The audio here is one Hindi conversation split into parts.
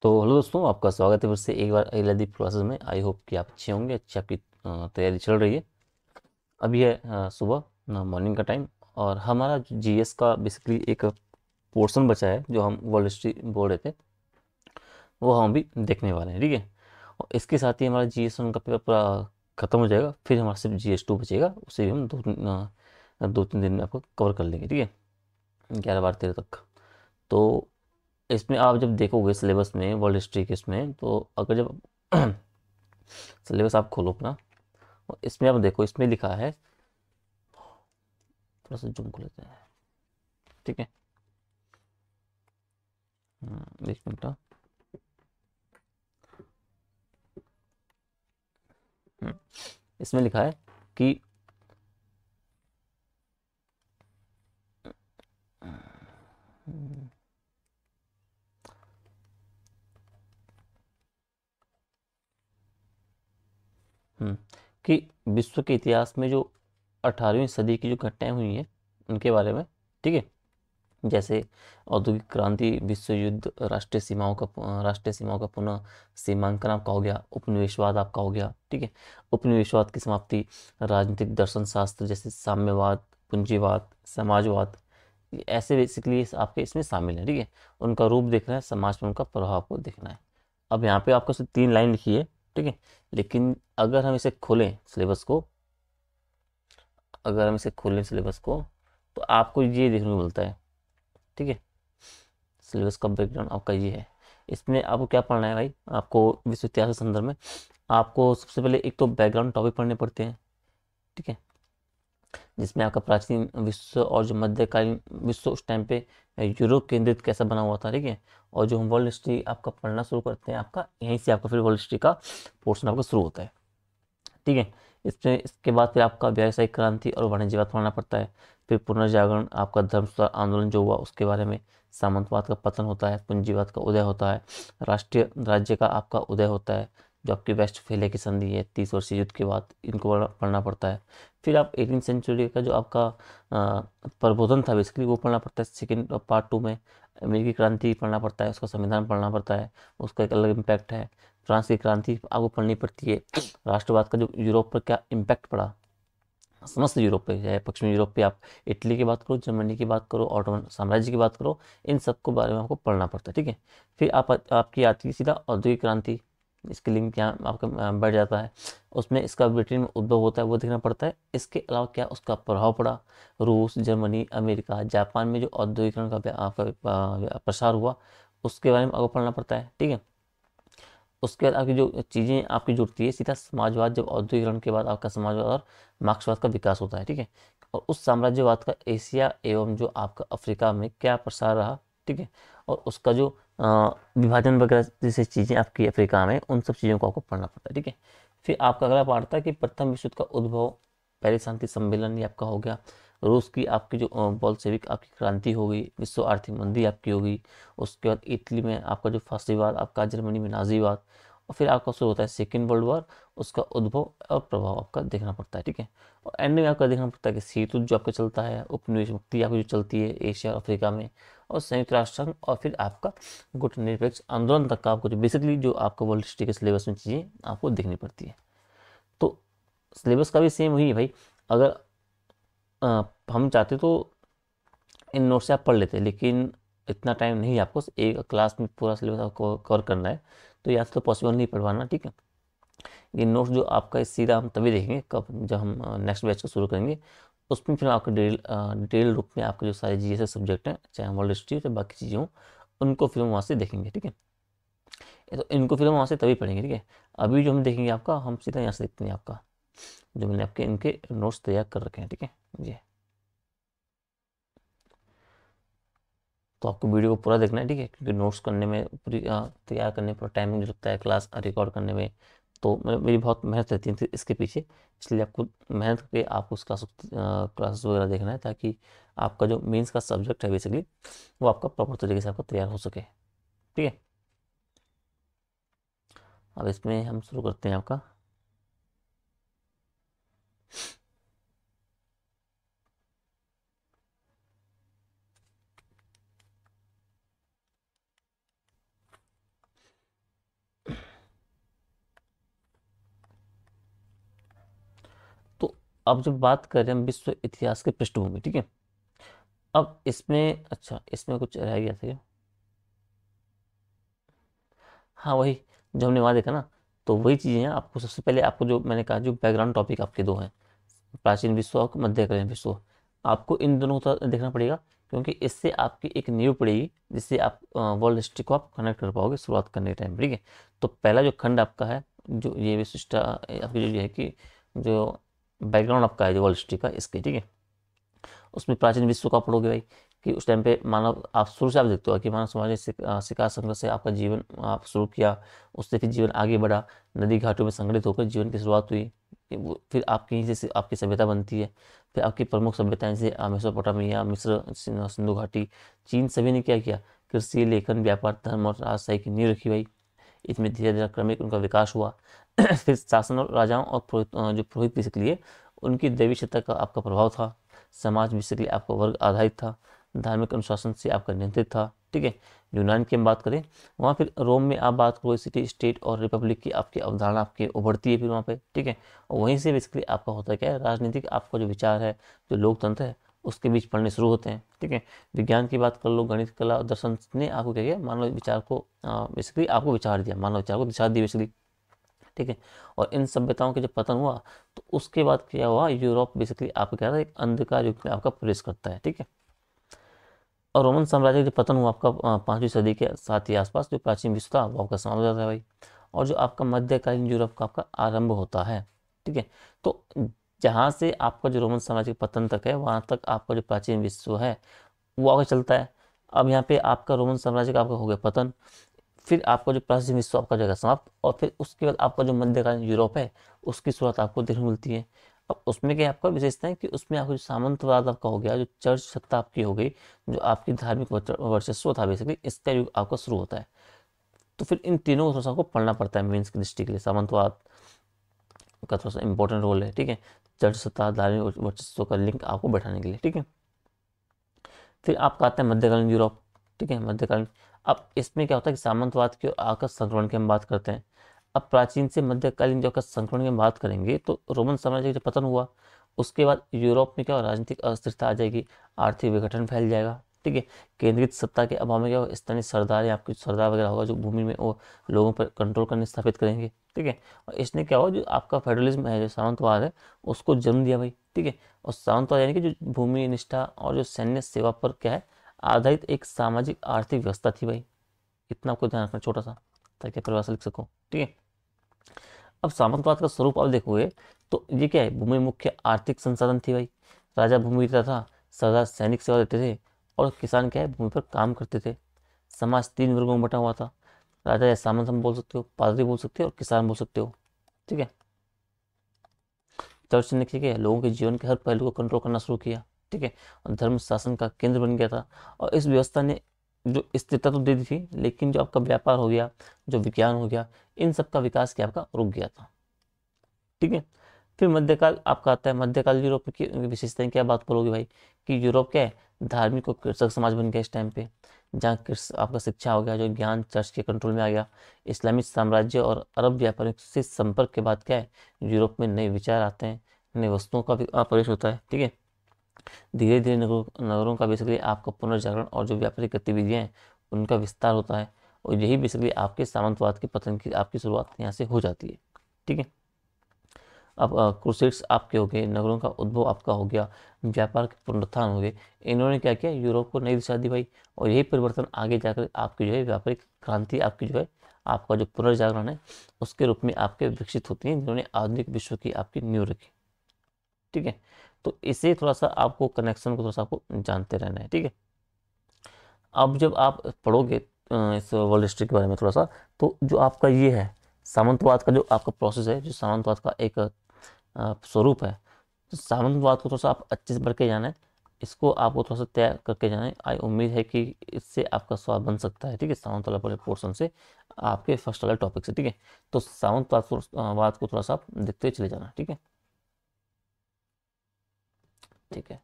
तो हेलो दोस्तों, आपका स्वागत है फिर से एक बार एलएलबी क्लासेस में। आई होप कि आप अच्छे होंगे, अच्छी आपकी तैयारी चल रही है। अभी है सुबह मॉर्निंग का टाइम। और हमारा जीएस का बेसिकली एक पोर्शन बचा है जो हम वर्ल्ड हिस्ट्री बोल रहे थे, वो हम भी देखने वाले हैं। ठीक है। और इसके साथ ही हमारा जीएस वन का पेपर पूरा ख़त्म हो जाएगा। फिर हमारा सिर्फ जीएस टू बचेगा, उसे भी हम दो तीन दिन में आपको कवर कर लेंगे। ठीक है, 11 12 13 तक। तो इसमें आप जब देखोगे सिलेबस में वर्ल्ड हिस्ट्री के इसमें, तो अगर जब सिलेबस आप खोलो अपना, और इसमें आप देखो, इसमें लिखा है, थोड़ा सा जूम कर लेते हैं। ठीक है। 1 मिनट। हम्म, इसमें लिखा है कि हम्म, कि विश्व के इतिहास में जो 18वीं सदी की जो घटनाएं हुई हैं उनके बारे में। ठीक है। जैसे औद्योगिक क्रांति, विश्व युद्ध, राष्ट्रीय सीमाओं का पुनः सीमांकन आपका हो गया, उपनिवेशवाद आपका हो गया। ठीक है। उपनिवेशवाद की समाप्ति, राजनीतिक दर्शन शास्त्र जैसे साम्यवाद, पूंजीवाद, समाजवाद, ये ऐसे बेसिकली आपके इसमें शामिल है। ठीक है। उनका रूप देखना है, समाज में उनका प्रभाव को देखना है। अब यहाँ पे आपको सिर्फ 3 लाइन लिखी है। ठीक है। लेकिन अगर हम इसे खोलें सिलेबस को, तो आपको ये देखने को मिलता है। ठीक है। सिलेबस का बैकग्राउंड आपका ये है। इसमें आपको क्या पढ़ना है भाई? आपको विश्व इतिहास के संदर्भ में आपको सबसे पहले एक तो बैकग्राउंड टॉपिक पढ़ने पड़ते हैं। ठीक है। जिसमें आपका प्राचीन विश्व और जो मध्यकालीन विश्व उस टाइम पे यूरोप केंद्रित कैसा बना हुआ था। ठीक है। और जो हम वर्ल्ड हिस्ट्री आपका पढ़ना शुरू करते हैं, आपका यहीं से आपका फिर वर्ल्ड हिस्ट्री का पोर्शन आपका शुरू होता है। ठीक है। इसमें इसके बाद फिर आपका व्यावसायिक क्रांति और वाणिज्यवाद पढ़ना पड़ता है। फिर पुनर्जागरण, आपका धर्म सुधार आंदोलन जो हुआ उसके बारे में, सामंतवाद का पतन होता है, पूंजीवाद का उदय होता है, राष्ट्रीय राज्य का आपका उदय होता है, जो आपकी वेस्टफेलिया की संधि है 30 वर्षीय युद्ध के बाद, इनको पढ़ना पड़ता है। फिर आप 18वीं सेंचुरी का जो आपका प्रबोधन था बेसिकली, वो पढ़ना पड़ता है सेकेंड पार्ट 2 में। अमेरिकी क्रांति पढ़ना पड़ता है, उसका संविधान पढ़ना पड़ता है, उसका एक अलग इम्पैक्ट है। फ्रांस की क्रांति आपको पढ़नी पड़ती है। राष्ट्रवाद का जो यूरोप पर क्या इम्पैक्ट पड़ा, समस्त यूरोप पे, चाहे पश्चिमी यूरोप पे आप इटली की बात करो, जर्मनी की बात करो, ऑटोमन साम्राज्य की बात करो, इन सबको बारे में आपको पढ़ना पड़ता है। ठीक है। फिर आपकी आती है सीधा औद्योगिक क्रांति। इसके लिंक यहाँ आपका बढ़ जाता है। उसमें इसका ब्रिटेन में उद्भव होता है, वो देखना पड़ता है। इसके अलावा क्या उसका प्रभाव पड़ा, रूस, जर्मनी, अमेरिका, जापान में जो औद्योगिकरण का आपका प्रसार हुआ, उसके बारे में आपको पढ़ना पड़ता है। ठीक है। उसके बाद आपकी जो चीज़ें आपकी जुड़ती है सीधा समाजवाद, जब औद्योगिकरण के बाद आपका समाजवाद और मार्क्सवाद का विकास होता है। ठीक है। और उस साम्राज्यवाद का एशिया एवं जो आपका अफ्रीका में क्या प्रसार रहा। ठीक है। और उसका जो विभाजन वगैरह जैसे चीज़ें आपकी अफ्रीका में, उन सब चीज़ों को आपको पढ़ना पड़ता है। ठीक है। फिर आपका अगला पार्ट था कि प्रथम विश्व युद्ध का उद्भव, पेरिस शांति सम्मेलन, ये आपका हो गया। रूस की आपकी जो बोल्शेविक आपकी क्रांति हो गई, विश्व आर्थिक मंदी आपकी हो गई। उसके बाद इटली में आपका जो फासीवाद, आपका जर्मनी में नाजीवाद। और फिर आपका शुरू होता है सेकेंड वर्ल्ड वॉर, उसका उद्भव और प्रभाव आपका देखना पड़ता है। ठीक है। और एंड में आपका देखना पड़ता है कि शीत युद्ध जो आपका चलता है, उपनिवेश मुक्ति आपकी जो चलती है एशिया और अफ्रीका में, और संयुक्त राष्ट्र संघ, और फिर आपका गुटनिरपेक्ष आंदोलन तक का आपको जो बेसिकली जो आपका वर्ल्ड हिस्ट्री के सिलेबस में चीज़ें आपको देखनी पड़ती है। तो सिलेबस का भी सेम वही है भाई। अगर हम चाहते तो इन नोट्स से आप पढ़ लेते, लेकिन इतना टाइम नहीं है आपको एक क्लास में पूरा सिलेबस आपको कवर करना है, तो यहाँ से तो पॉसिबल नहीं पढ़ पाना। ठीक है। ये नोट्स जो आपका सीधा हम तभी देखेंगे कब, जब हम नेक्स्ट बैच को शुरू करेंगे। उसमें फिर आपका डिटेल रूप में आपके जो सारे जीएस सब्जेक्ट हैं, चाहे वर्ल्ड हिस्ट्री चाहे बाकी चीज़ें हों, उनको फिर हम वहाँ से देखेंगे। ठीक है। ये तो इनको फिर हम वहाँ से तभी पढ़ेंगे। ठीक है। अभी जो हम देखेंगे आपका, हम सीधा यहाँ से देखते हैं आपका, जो मैंने आपके इनके नोट्स तैयार कर रखे हैं। ठीक है। जी। तो आपको वीडियो को पूरा देखना है। ठीक है। क्योंकि नोट्स करने में पूरी तैयार करने में पूरा टाइम मुझे लगता है, क्लास रिकॉर्ड करने में। तो मेरी बहुत मेहनत रहती है इसके पीछे। इसलिए आपको मेहनत करके आपको उस क्लासेस वगैरह देखना है, ताकि आपका जो मेंस का सब्जेक्ट है बेसिकली, वो आपका प्रॉपर तरीके से आपका तैयार हो सके। ठीक है। अब इसमें हम शुरू करते हैं आपका। अब जब बात करें हम विश्व इतिहास के पृष्ठभूमि, ठीक है, अब इसमें अच्छा इसमें कुछ रह गया था क्या? हाँ वही, जो हमने वहाँ देखा ना, तो वही चीज़ें हैं। आपको सबसे पहले आपको जो मैंने कहा, जो बैकग्राउंड टॉपिक आपके दो हैं, प्राचीन विश्व और मध्यकालीन विश्व, आपको इन दोनों को थोड़ा देखना पड़ेगा, क्योंकि इससे आपकी एक नींव पड़ेगी जिससे आप वर्ल्ड हिस्ट्री को आप कनेक्ट कर पाओगे शुरुआत करने के टाइम, ठीक है। तो पहला जो खंड आपका है, जो ये विशिष्ट आपकी जो ये है कि जो बैकग्राउंड आपका है जो वर्ल्ड हिस्ट्री का इसके, ठीक है, उसमें प्राचीन विश्व का पढ़ोगे भाई, कि उस टाइम पे मानव, आप शुरू से आप देखते हो कि मानव समाज ने शिकार संघर्ष से आपका जीवन आप शुरू किया, उससे फिर जीवन आगे बढ़ा, नदी घाटों में संगठित होकर जीवन की शुरुआत हुई, फिर आपकी यहीं से आपकी सभ्यता बनती है। फिर आपकी प्रमुख सभ्यताएं जैसे मेसोपोटामिया, मिस्र, सिंधु घाटी, चीन, सभी ने क्या किया, कृषि, लेखन, व्यापार, धर्म और राजशाही की नींव रखी भाई। इसमें धीरे धीरे क्रमिक उनका विकास हुआ। फिर शासन और राजाओं और जो पुरोहित बेसिकली है, उनकी दैवी सत्ता का आपका प्रभाव था। समाज बेसिकली आपका वर्ग आधारित था, धार्मिक अनुशासन से आपका नियंत्रित था, ठीक है। यूनान की हम बात करें, वहाँ फिर रोम में आप बात करो, सिटी स्टेट और रिपब्लिक की आपकी अवधारणा आपकी उभरती है फिर वहाँ पे, ठीक है। और वहीं से बेसिकली आपका होता है क्या है, राजनीतिक आपका जो विचार है, जो लोकतंत्र है, उसके बीच पढ़ने शुरू होते हैं, ठीक है। विज्ञान की बात कर लो, गणित, कला और दर्शन ने आपको क्या किया, मानव विचार को बेसिकली आपको विचार दिया, मानव विचार को दिशा दी बेसिकली, ठीक है। और इन सभ्यताओं के जब पतन हुआ, तो उसके बाद क्या हुआ, यूरोप बेसिकली आपको क्या था, एक अंधकार युग में आपका प्रवेश करता है, ठीक है। और रोमन साम्राज्य का जो पतन हुआ आपका 5वीं सदी के साथ ही आसपास, जो प्राचीन विश्व था वो आपका समाप्त हो जाता है भाई। और जो आपका मध्यकालीन यूरोप का आपका आरंभ होता है, ठीक है। तो जहाँ से आपका जो रोमन साम्राज्य के पतन तक है, वहाँ तक आपका जो प्राचीन विश्व है वो आगे चलता है। अब यहाँ पे आपका रोमन साम्राज्य का आपका हो गया पतन, फिर आपका जो प्राचीन विश्व आपका जगह समाप्त, और फिर उसके बाद आपका जो मध्यकालीन यूरोप है उसकी शुरुआत आपको देखने को मिलती है। अब उसमें क्या है, आपका विशेषता है कि उसमें आपका जो सामंतवाद आपका हो गया, जो चर्च सत्ता आपकी हो गई, जो आपकी धार्मिक वर्चस्व था बेसिकली, इसका युग आपका शुरू होता है। तो फिर इन तीनों को थोड़ा सा आपको पढ़ना पड़ता है मेंस की दृष्टि के लिए। सामंतवाद का थोड़ा सा इंपॉर्टेंट रोल है, ठीक है। चर्च सत्ता, धार्मिक वर्चस्व का लिंक आपको बैठाने के लिए, ठीक है। फिर आपका आता है मध्यकालीन यूरोप, ठीक है, मध्यकालीन। अब इसमें क्या होता है कि सामंतवाद की और आकस्मिक संक्रमण की हम बात करते हैं। अब प्राचीन से मध्यकालीन जो आकस्मिक संक्रमण की हम बात करेंगे, तो रोमन साम्राज्य का जब पतन हुआ, उसके बाद यूरोप में क्या हो, राजनीतिक अस्थिरता आ जाएगी, आर्थिक विघटन फैल जाएगा, ठीक है। केंद्रित सत्ता के अभाव में क्या होगा, स्थानीय सरदार या आपके सरदार वगैरह होगा जो भूमि में वो लोगों पर कंट्रोल करने स्थापित करेंगे, ठीक है। और इसने क्या हुआ, जो आपका फेडरलिज्म है, जो सामंतवाद है, उसको जन्म दिया भाई, ठीक है। और सामंतवाद यानी कि जो भूमि निष्ठा और जो सैन्य सेवा पर क्या है, आधारित एक सामाजिक आर्थिक व्यवस्था थी भाई। इतना आपको ध्यान रखना छोटा सा, ताकि परिभाषा लिख सको, ठीक है। अब सामंतवाद का स्वरूप आप देखोगे, तो ये क्या है, भूमि मुख्य आर्थिक संसाधन थी भाई। राजा भूमि देता था, सरदार सैनिक सेवा देते थे, और किसान क्या है, भूमि पर काम करते थे। समाज 3 वर्गों में बटा हुआ था। राजा या सामंत हम बोल सकते हो, पादरी बोल सकते हो, और किसान बोल सकते हो, ठीक है। चर्च ने क्या किया, लोगों के जीवन के हर पहलू को कंट्रोल करना शुरू किया, ठीक है। और धर्म शासन का केंद्र बन गया था। और इस व्यवस्था ने जो स्थिरता तो दे दी थी, लेकिन जो आपका व्यापार हो गया, जो विज्ञान हो गया, इन सब का विकास क्या आपका रुक गया था, ठीक है। फिर मध्यकाल आपका आता है। मध्यकाल यूरोप की विशेषताएं क्या बात बोलोगे भाई, कि यूरोप क्या है, धार्मिक और कृषक समाज बन गया इस टाइम पे, जहाँ कृषि आपका शिक्षा हो गया, जो ज्ञान चर्च के कंट्रोल में आ गया। इस्लामी साम्राज्य और अरब व्यापारियों से संपर्क के बाद क्या है, यूरोप में नए विचार आते हैं, नई वस्तुओं का भी प्रवेश होता है, ठीक है। धीरे धीरे नगरों का बेसिकली आपका पुनर्जागरण और जो व्यापारिक गतिविधियां हैं उनका विस्तार होता है। और यही बेसिकली आपके सामंतवाद के पतन की आपकी शुरुआत यहाँ से हो जाती है, ठीक है। अब क्रूसेड्स आपके हो गए, नगरों का उद्भव आपका हो गया, व्यापार के पुनरुत्थान हो गए। इन्होंने क्या किया, यूरोप को नई दिशा दी भाई। और यही परिवर्तन आगे जाकर आपकी जो है व्यापारिक क्रांति, आपकी जो है आपका जो पुनर्जागरण है, उसके रूप में आपके विकसित होती हैं, जिन्होंने आधुनिक विश्व की आपकी नींव रखी, ठीक है। तो इसे थोड़ा सा आपको कनेक्शन को थोड़ा सा आपको जानते रहना है, ठीक है। अब जब आप पढ़ोगे इस वर्ल्ड हिस्ट्री के बारे में थोड़ा सा, तो जो आपका ये है सामंतवाद का जो आपका प्रोसेस है, जो सामंतवाद का एक स्वरूप है, तो सामंतवाद को थोड़ा सा आप अच्छे से पढ़ के जाना है। इसको आपको थोड़ा सा तैयार करके जाना है। आई उम्मीद है कि इससे आपका स्वाद बन सकता है, ठीक है, सामंतवाद वाले पोर्शन से, आपके फर्स्ट वाले टॉपिक से, ठीक है। तो सामंतवाद को थोड़ा सा आप देखते हुए चले जाना, ठीक है, ठीक है।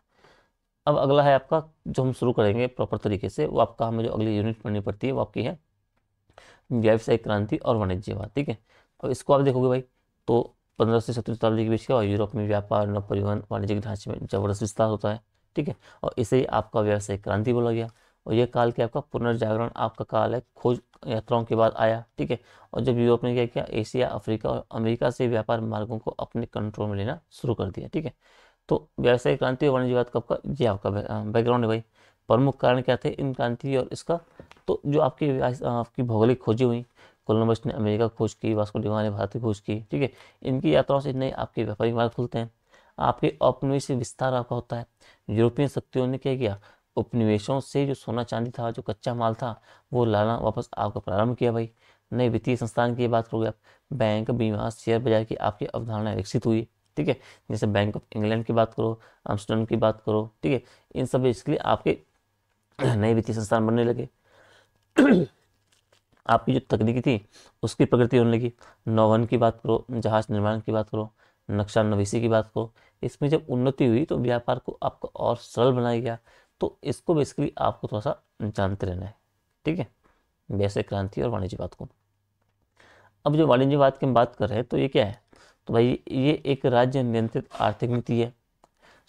अब अगला है आपका, जो हम शुरू करेंगे प्रॉपर तरीके से, वो आपका हमें जो अगली यूनिट पढ़नी पड़ती है वो आपकी है व्यावसायिक क्रांति और वाणिज्यवाद, ठीक है। और इसको आप देखोगे भाई, तो 15 से 17वीं शताब्दी के बीच क्या हुआ, यूरोप में व्यापार, नौ परिवहन, वाणिज्यिक ढांचे में जबरदस्त विस्तार होता है। ठीक है, और इसे ही आपका व्यावसायिक क्रांति बोला गया। और यह काल क्या आपका पुनर्जागरण आपका काल है, खोज यात्राओं के बाद आया। ठीक है, और जब यूरोप ने क्या किया, एशिया, अफ्रीका और अमेरिका से व्यापार मार्गों को अपने कंट्रोल में लेना शुरू कर दिया। ठीक है, तो व्यावसायिक क्रांति और वाणिज्यवाद कब का, ये आपका बैकग्राउंड है भाई। प्रमुख कारण क्या थे इन क्रांति और इसका, तो जो आपकी भौगोलिक खोजें हुई, कोलंबस ने अमेरिका खोज की, वास्को डी गामा ने भारत की खोज की। ठीक है, इनकी यात्राओं से नए आपके व्यापारिक मार्ग खुलते हैं, आपके औपनिवेशिक विस्तार आपका होता है। यूरोपियन शक्तियों ने क्या किया, उपनिवेशों से जो सोना चांदी था, जो कच्चा माल था, वो लाना वापस आपका प्रारंभ किया भाई। नए वित्तीय संस्थान की बात करोगे आप, बैंक, बीमा, शेयर बाजार की आपकी अवधारणा विकसित हुई। ठीक है, जैसे बैंक ऑफ इंग्लैंड की बात करो, आम्स्टर्डम की बात करो। ठीक है, इन सब इसके आपके नए वित्तीय संस्थान बनने लगे। आपकी जो तकनीकी थी उसकी प्रगति होने लगी। नौवहन की बात करो, जहाज निर्माण की बात करो, नक्शा नवीसी की बात करो, इसमें जब उन्नति हुई तो व्यापार को आपको और सरल बनाया गया। तो इसको बेसिकली आपको थोड़ा सा जानते रहना है। ठीक है, वैसे क्रांति और वाणिज्यवाद को। अब जो वाणिज्यवाद की हम बात कर रहे हैं तो ये क्या है, तो भाई ये एक राज्य नियंत्रित आर्थिक नीति है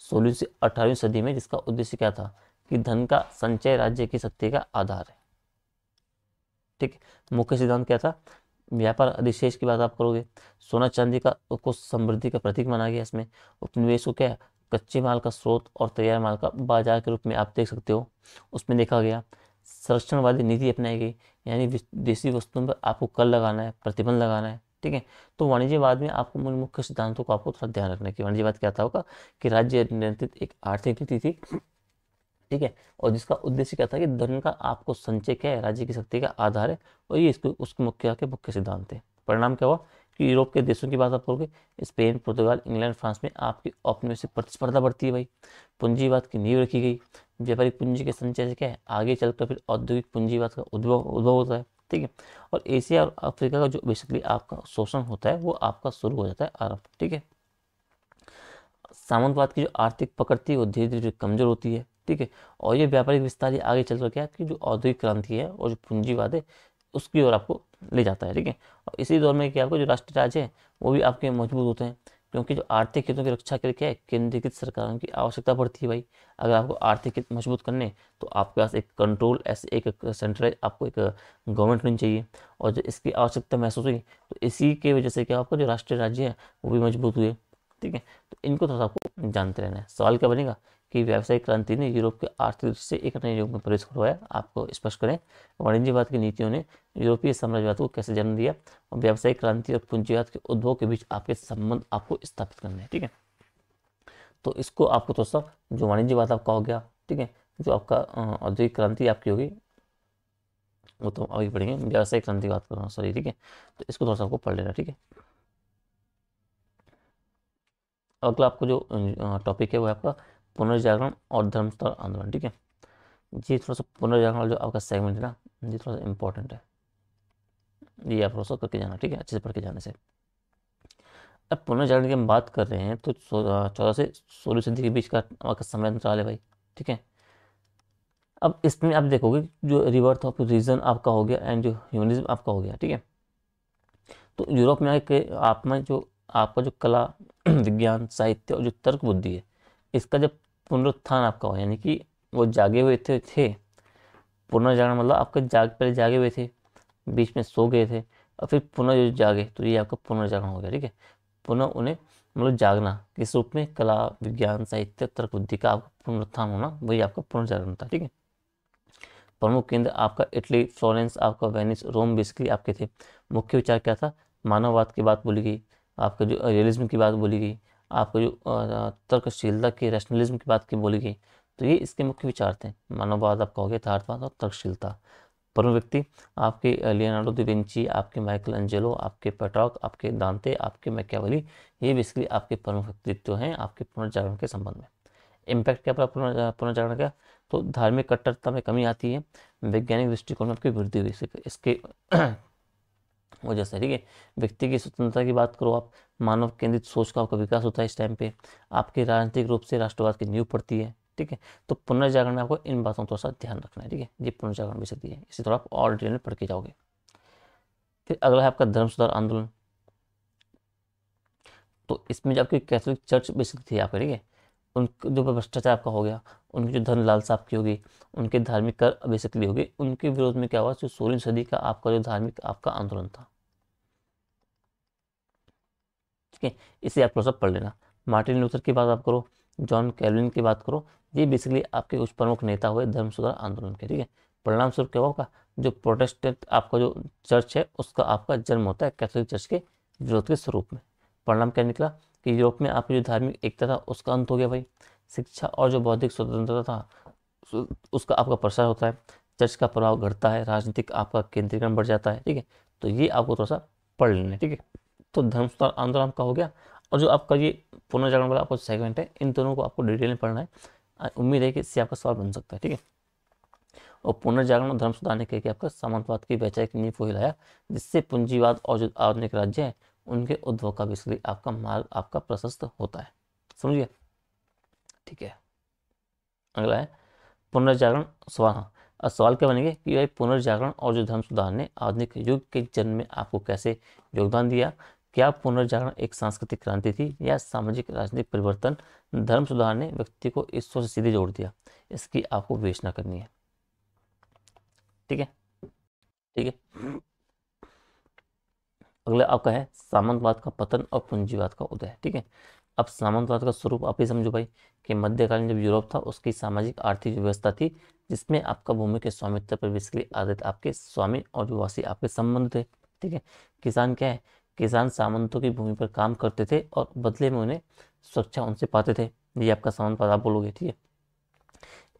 16वीं से 18वीं सदी में, जिसका उद्देश्य क्या था कि धन का संचय राज्य की शक्ति का आधार है। ठीक है, मुख्य सिद्धांत क्या था, व्यापार अधिशेष की बात आप करोगे, सोना चांदी का को समृद्धि का प्रतीक माना गया। इसमें उपनिवेश को क्या है, कच्चे माल का स्रोत और तैयार माल का बाजार के रूप में आप देख सकते हो, उसमें देखा गया। संरक्षणवादी नीति अपनाई गई, यानी विदेशी वस्तुओं पर आपको कर लगाना है, प्रतिबंध लगाना है। ठीक है, तो वाणिज्यवाद में आपको मुख्य सिद्धांतों को आपको थोड़ा ध्यान रखना है कि वाणिज्यवाद क्या था होगा, कि राज्य नियंत्रित एक आर्थिक नीति थी। ठीक है, और जिसका उद्देश्य क्या था कि धन का आपको संचय क्या है, राज्य की शक्ति का आधार है, और ये इसको उसके मुख्य सिद्धांत थे। परिणाम क्या हुआ कि यूरोप के देशों की बात आप करोगे, स्पेन, पुर्तगाल, इंग्लैंड, फ्रांस में आपकी औपनिवेशिक प्रतिस्पर्धा बढ़ती है भाई। पूंजीवाद की नींव रखी गई। व्यापारिक पूंजी के संचय से क्या है, आगे चलकर फिर औद्योगिक पूंजीवाद का उद्भव होता है। ठीक है, और एशिया और अफ्रीका का जो बेसिकली आपका शोषण होता है वो आपका शुरू हो जाता है आरंभ। ठीक है, सामंतवाद की जो आर्थिक पकड़ थी वो धीरे धीरे कमजोर होती है। ठीक है, और ये व्यापारिक विस्तार ये आगे चल कर क्या है कि जो औद्योगिक क्रांति है और जो पूंजीवाद है उसकी ओर आपको ले जाता है। ठीक है, और इसी दौर में क्या आपको जो राष्ट्रीय राज्य है वो भी आपके मजबूत होते हैं, क्योंकि जो आर्थिक हितों की रक्षा के लिए क्या है, केंद्रीकृत सरकारों की आवश्यकता पड़ती है भाई। अगर आपको आर्थिक हित मजबूत करने तो आपके पास एक कंट्रोल, ऐसे एक सेंट्रलाइज आपको एक गवर्नमेंट होनी चाहिए। और जो इसकी आवश्यकता महसूस हुई तो इसी के वजह से क्या आपका जो राष्ट्रीय राज्य है वो भी मजबूत हुए। ठीक है, तो इनको थोड़ा सा आपको जानते रहना है। सवाल क्या बनेगा कि व्यावसायिक क्रांति ने यूरोप के आर्थिक दृष्टि से एक नए युग में प्रवेश करवाया, आपको स्पष्ट करें। वाणिज्यवाद की नीतियों ने यूरोपीय साम्राज्यवाद को कैसे जन्म दिया, और व्यावसायिक क्रांति और पूंजीवाद के उद्भव के बीच आपके संबंध आपको स्थापित करने हैं। ठीक है, तो इसको आपको थोड़ा सा जो वाणिज्यवाद आपका हो गया, ठीक है, जो आपका औद्योगिक क्रांति आपकी होगी वो तो अभी पढ़ेंगे, व्यावसायिक क्रांति की बात कर रहा हूँ सॉरी। ठीक है, तो इसको थोड़ा सा आपको पढ़ लेना। ठीक है, अगला आपको जो टॉपिक है वो है आपका पुनर्जागरण और धर्म संस्थान आंदोलन। ठीक है, ये थोड़ा सा पुनर्जागरण वाला जो आपका सेगमेंट है ना, ये थोड़ा सा इंपॉर्टेंट है, ये आप थोड़ा सा करके जाना। ठीक है, अच्छे से पढ़ के जाने से। अब पुनर्जागरण की हम बात कर रहे हैं तो 14 से 16वीं सदी के बीच का आपका समय अंतराल है भाई। ठीक है, अब इसमें आप देखोगे जो रिवर्थ ऑफ रीजन आपका हो गया एंड जो ह्यूमनिज्म आपका हो गया। ठीक है, तो यूरोप में आके आप में जो आपका जो कला, विज्ञान, साहित्य और जो तर्क बुद्धि है, इसका जब पुनरुत्थान आपका हो, यानी कि वो जागे हुए थे। पुनर्जागरण मतलब आपका पहले जागे हुए थे, बीच में सो गए थे, और फिर पुनः जो जागे तो ये आपका पुनर्जागरण हो गया। ठीक है, पुनः उन्हें मतलब जागना किस रूप में, कला, विज्ञान, साहित्य, तर्क बुद्धि का आपका पुनरुत्थान होना, वही आपका पुनर्जागरण था। ठीक है, प्रमुख केंद्र आपका इटली, फ्लोरेंस, आपका वेनिस, रोम बेसिकली आपके थे। मुख्य विचार क्या था, मानववाद की बात बोली गई, आपका जो रियलिज्म की बात बोली गई, आपका जो तर्कशीलता की, रैशनलिज्म की बात की बोली गई। तो ये इसके मुख्य विचार थे। मानववाद आपका हो गया, यथार्थवाद और तर्कशीलता। प्रमुख व्यक्ति आपके लियोनार्डो दा विंची, आपके माइकल एंजेलो, आपके पेट्रॉक, आपके दांते, आपके मैकियावेली, ये बेसिकली आपके प्रमुख व्यक्तित्व हैं आपके पुनर्जागरण के संबंध में। इम्पैक्ट क्या पड़ा पुनर्जागरण का, तो धार्मिक कट्टरता में कमी आती है, वैज्ञानिक दृष्टिकोण में आपकी वृद्धि हुई इसके वजह से। ठीक है, व्यक्ति की स्वतंत्रता की बात करो आप, मानव केंद्रित सोच का आपका विकास होता है इस टाइम पे, आपके राजनीतिक रूप से राष्ट्रवाद की नींव पड़ती है। ठीक है, तो पुनर्जागरण में आपको इन बातों का थोड़ा सा ध्यान रखना है। ठीक है, ये पुनर्जागरण भी सकती है, इसे थोड़ा आप और डिटेल में पढ़ के जाओगे। फिर अगला है आपका धर्म सुधार आंदोलन। तो इसमें जो आपकी कैथोलिक चर्च बेसिक थी आपका, ठीक है, उनका जो भ्रष्टाचार आपका हो गया, उनकी जो धन लालसा आपकी होगी, उनके धार्मिक कर बेसिकली हो गई, उनके विरोध में क्या हुआ, जो 16वीं सदी का आपका जो धार्मिक आपका आंदोलन था, ठीक है। इसे आप थोड़ा सा पढ़ लेना। मार्टिन लूथर की बात आप करो, जॉन कैल्विन की बात करो, ये बेसिकली आपके कुछ प्रमुख नेता हुए धर्म सुधार आंदोलन के, ठीक है। परिणाम स्वरूप क्या होगा, जो प्रोटेस्टेंट आपका जो चर्च है उसका आपका जन्म होता है कैथोलिक चर्च के विरोध के स्वरूप में। परिणाम क्या निकला कि यूरोप में आपकी जो धार्मिक एकता था उसका अंत हो गया भाई। शिक्षा और जो बौद्धिक स्वतंत्रता था उसका आपका प्रसार होता है, चर्च का प्रभाव घटता है, राजनीतिक आपका केंद्रीकरण बढ़ जाता है, ठीक है। तो ये आपको थोड़ा सा पढ़ लेना है, ठीक है। तो धर्म सुधार आंदोलन आपका हो गया, और जो आपका ये पुनर्जागरण वाला आपका सेगमेंट है, इन दोनों को आपको डिटेल में पढ़ना है। उम्मीद है कि इससे आपका सवाल बन सकता है, ठीक है। और पुनर्जागरण और धर्म सुधार ने क्या किया, आपका सामंतवाद की वैचारिक नींव को हिलाया, जिससे पूंजीवाद और जो आधुनिक राज्य है उनके उद्भव का बेसिकली आपका मार्ग आपका प्रशस्त होता है। समझिए, ठीक है। अगला है पुनर्जागरण सवाल। हाँ, अब सवाल क्या बनेंगे कि भाई पुनर्जागरण और जो धर्म सुधार ने आधुनिक युग के जन्म में आपको कैसे योगदान दिया। क्या पुनर्जागरण एक सांस्कृतिक क्रांति थी या सामाजिक राजनीतिक परिवर्तन। धर्म सुधार ने व्यक्ति को ईश्वर से सीधे जोड़ दिया। इसकी आपको विवेचना करनी है, ठीक है, ठीक है। अगला आपका है सामंतवाद का पतन और पूंजीवाद का उदय, ठीक है। अब सामंतवाद का स्वरूप आप ही समझो भाई, कि मध्यकालीन जब यूरोप था उसकी सामाजिक आर्थिक व्यवस्था थी, जिसमें आपका भूमि के स्वामित्व पर बेसिकली आधारित आपके स्वामी और जो वासी आपके संबंध थे, ठीक है। किसान क्या है, किसान सामंतों की भूमि पर काम करते थे और बदले में उन्हें सुरक्षा उनसे पाते थे। ये आपका सामंतवाद आप बोलोगे, ठीक है।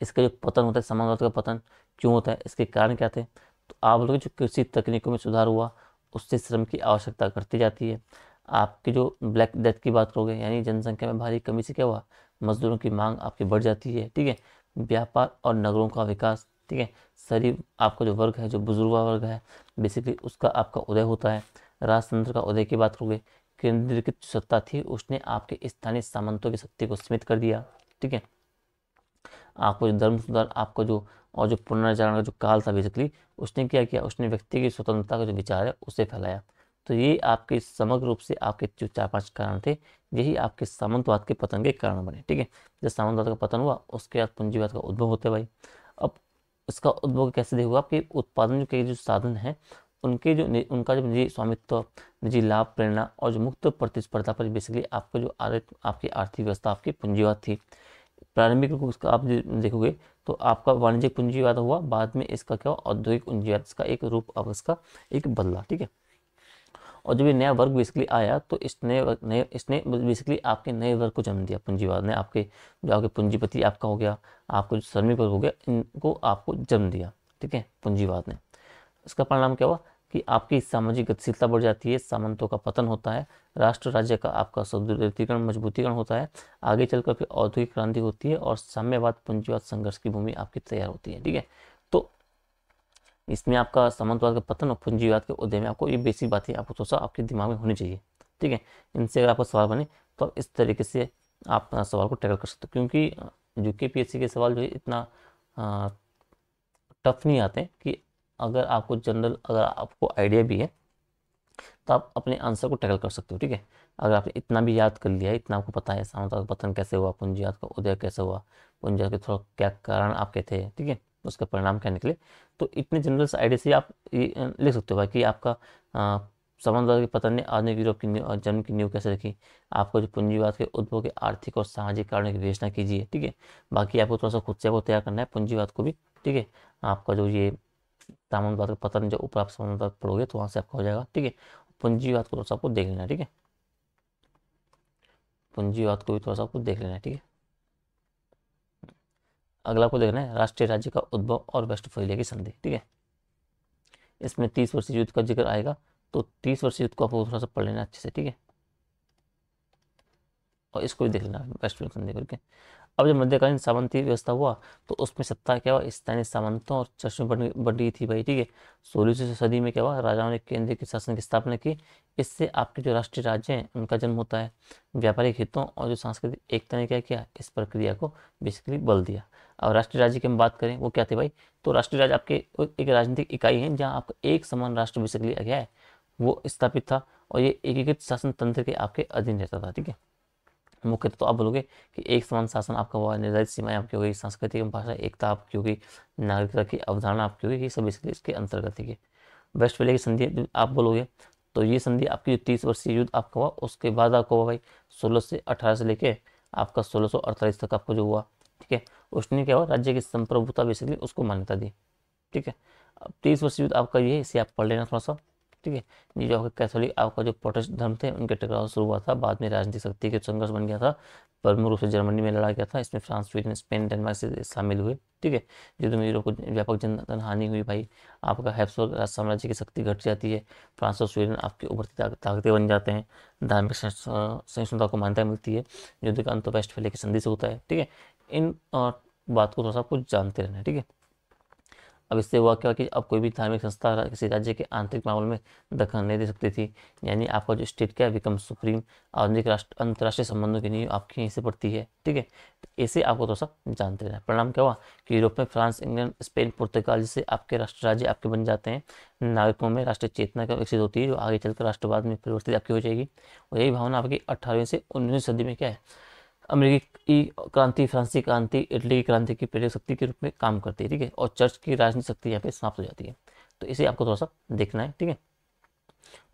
इसका जो पतन होता है, सामंतवाद का पतन क्यों होता है, इसके कारण क्या थे, तो आप बोलोगे जो कृषि तकनीकों में सुधार हुआ उससे श्रम की आवश्यकता घटती जाती है। आपकी जो ब्लैक डेथ की बात करोगे, यानी जनसंख्या में भारी कमी से क्या हुआ, मजदूरों की मांग आपकी बढ़ जाती है, ठीक है। व्यापार और नगरों का विकास, ठीक है। शरीर आपका जो वर्ग है, जो बुजुर्गा वर्ग है बेसिकली उसका आपका उदय होता है। राजतंत्र का उदय की बात करोगे, केंद्रीकृत सत्ता थी उसने आपके स्थानीय सामंतों की शक्ति को सीमित कर दिया, ठीक है। आपको जो धर्म सुधार आपको जो और जो पुनर्जागरण का जो काल था बेसिकली, उसने क्या किया, उसने व्यक्ति की स्वतंत्रता का जो विचार है उसे फैलाया। तो ये आपके समग्र रूप से आपके जो 4-5 कारण थे, यही आपके सामंतवाद के पतन के कारण बने, ठीक है। जब सामंतवाद का पतन हुआ उसके बाद पूंजीवाद का उद्भव होते भाई। अब इसका उद्भव कैसे हुआ कि उत्पादन के जो साधन हैं उनके जो उनका जो निजी स्वामित्व, निजी लाभ, प्रेरणा और जो मुक्त प्रतिस्पर्धा पर बेसिकली आपको जो आपकी आर्थिक व्यवस्था आपकी पूंजीवाद थी। प्रारंभिक रूप उसका आप देखोगे तो आपका वाणिज्यिक पूंजीवाद हुआ, बाद में इसका क्या हुआ, औद्योगिक पूंजीवाद, इसका एक रूप अब इसका एक बदला, ठीक है। और जब ये नया वर्ग बेसिकली आया तो इसने बेसिकली आपके नए वर्ग को जन्म दिया। पूंजीवाद ने आपके जो आपके पूंजीपति आपका हो गया, आपको जो श्रमिक वर्ग हो गया, इनको आपको जन्म दिया, ठीक है, पूंजीवाद ने। इसका परिणाम क्या हुआ कि आपकी सामाजिक गतिशीलता बढ़ जाती है, सामंतों का पतन होता है, राष्ट्र राज्य का आपका सुदृढ़ीकरण मजबूतीकरण होता है, आगे चलकर फिर औद्योगिक क्रांति होती है और साम्यवाद पूंजीवाद संघर्ष की भूमि आपकी तैयार होती है, ठीक है। तो इसमें आपका सामंतवाद का पतन और पूंजीवाद के उदय में आपको ये बेसिक बातें आपको थोड़ा सा आपके दिमाग में होनी चाहिए, ठीक है। इनसे अगर आपका सवाल बने तो आप इस तरीके से आप सवाल को टैकल कर सकते हो, क्योंकि यूकेपीएससी के सवाल जो है इतना टफ नहीं आते कि अगर आपको जनरल अगर आपको आइडिया भी है तो आप अपने आंसर को टैकल कर सकते हो, ठीक है। अगर आपने इतना भी याद कर लिया है, इतना आपको पता है सामंतवाद का पतन कैसे हुआ, पूंजीवाद का उदय कैसे हुआ, पूंजीवाद के थोड़ा क्या कारण आपके थे, ठीक है, उसका परिणाम क्या निकले, तो इतने जनरल से आइडिया से आप ये लिख सकते हो भाई कि आपका सामंतवाद के पतन ने आधुनिक यूरोप की जन्म की नींव कैसे रखी। आपको जो पूंजीवाद के उद्भव के आर्थिक और सामाजिक कारणों की विवेचना कीजिए, ठीक है। बाकी आपको थोड़ा सा खुद से आपको तैयार करना है पूंजीवाद को भी, ठीक है। आपका जो ये सामंतवाद का पतन, जब ऊपर आप सामंतवाद पढ़ोगे तो वहाँ से आपका हो जाएगा, ठीक है। पूंजीवाद को थोड़ा सा आपको देख लेना है, ठीक है। पूंजीवाद को भी थोड़ा सा आपको देख लेना है, ठीक है। अगला आपको देखना है राष्ट्रीय राज्य का उद्भव और वेस्टफालिया की संधि, ठीक है। इसमें 30 वर्षीय युद्ध का जिक्र आएगा, तो 30 वर्षीय युद्ध को आपको थोड़ा सा पढ़ लेना अच्छे से, ठीक है। और इसको भी देख लेना वेस्टफालिया संधि करके। अब जब मध्यकालीन सामंती व्यवस्था हुआ तो उसमें सत्ता क्या हुआ, स्थानीय सामंतों और चर्च में बढ़ रही थी भाई, ठीक है। 16वीं सदी में क्या हुआ, राजाओं ने केंद्रीय के शासन की स्थापना की। इससे आपके जो राष्ट्रीय राज्य हैं उनका जन्म होता है। व्यापारिक हितों और जो सांस्कृतिक एकता ने क्या किया, इस प्रक्रिया को बेसिकली बल दिया। अब राष्ट्रीय राज्य की हम बात करें, वो क्या थे भाई, तो राष्ट्रीय राज्य आपके एक राजनीतिक इकाई है जहाँ आपका एक समान राष्ट्र बेसिकली क्या है, वो स्थापित था, और ये एकीकृत शासन तंत्र के आपके अधीन रहता था। ठीक है, मुख्यतः तो आप बोलोगे कि एक समान शासन आपका हुआ, निर्धारित सीमाएं आपकी हो गई, सांस्कृतिक एवं भाषा एकता आपकी होगी, नागरिकता की अवधारणा आपकी होगी, ये सब इसलिए इसके अंतर्गत है। वेस्टफैलिया की संधि आप बोलोगे तो ये संधि आपकी जो 30 वर्षीय युद्ध आपका हुआ, उसके बाद आपका हुआ भाई 1618 से लेके आपका 1648 तक आपको जो हुआ। ठीक है, उसने क्या हुआ, राज्य की संप्रभुता बेसिकली उसको मान्यता दी। ठीक है, अब 30 वर्षीय युद्ध आपका ये है, इसे आप पढ़ लेना थोड़ा सा। ठीक है, ये जो आपका कैथोलिक आपका जो प्रोटेस्टेंट धर्म थे उनके टकराव शुरू हुआ था, बाद में राजनीतिक शक्ति के संघर्ष बन गया था। प्रमुख रूप से जर्मनी में लड़ा गया था, इसमें फ्रांस, स्वीडन, स्पेन, डेनमार्क से शामिल हुए। ठीक है, युद्ध में यूरोप को व्यापक जन हानि हुई भाई। आपका हैब्सबर्ग राज साम्राज्य की शक्ति घट जाती है, फ्रांस और स्वीडन आपके उभरती ताकतें बन जाते हैं, धार्मिक सहिष्णुता को मान्यता मिलती है। युद्ध का अंत वेस्टफैलिया की संधि से होता है। ठीक है, इन बात को थोड़ा सा कुछ जानते रहना है। ठीक है, अब इससे हुआ क्या कि अब कोई भी धार्मिक संस्था किसी राज्य के आंतरिक मामले में दखल नहीं दे सकती थी, यानी आपका जो स्टेट क्या बिकम सुप्रीम। आधुनिक राष्ट्र अंतर्राष्ट्रीय संबंधों की नींव आपकी यहीं से पड़ती है। ठीक है, तो ऐसे आपको थोड़ा सा जानते रहना है। परिणाम क्या हुआ कि यूरोप में फ्रांस, इंग्लैंड, स्पेन, पुर्तगाल जैसे आपके राष्ट्र राज्य आपके बन जाते हैं। नागरिकों में राष्ट्रीय चेतना का विकसित होती है, जो आगे चलकर राष्ट्रवाद में परिवर्तित आपकी हो जाएगी। और यही भावना आपकी 18वीं से 19वीं सदी में क्या है, अमेरिकी क्रांति, फ्रांसीसी क्रांति, इटली की क्रांति की प्रेरक शक्ति के रूप में काम करती है। ठीक है, और चर्च की राजनीतिक शक्ति यहाँ पे समाप्त हो जाती है। तो इसे आपको थोड़ा सा देखना है। ठीक है,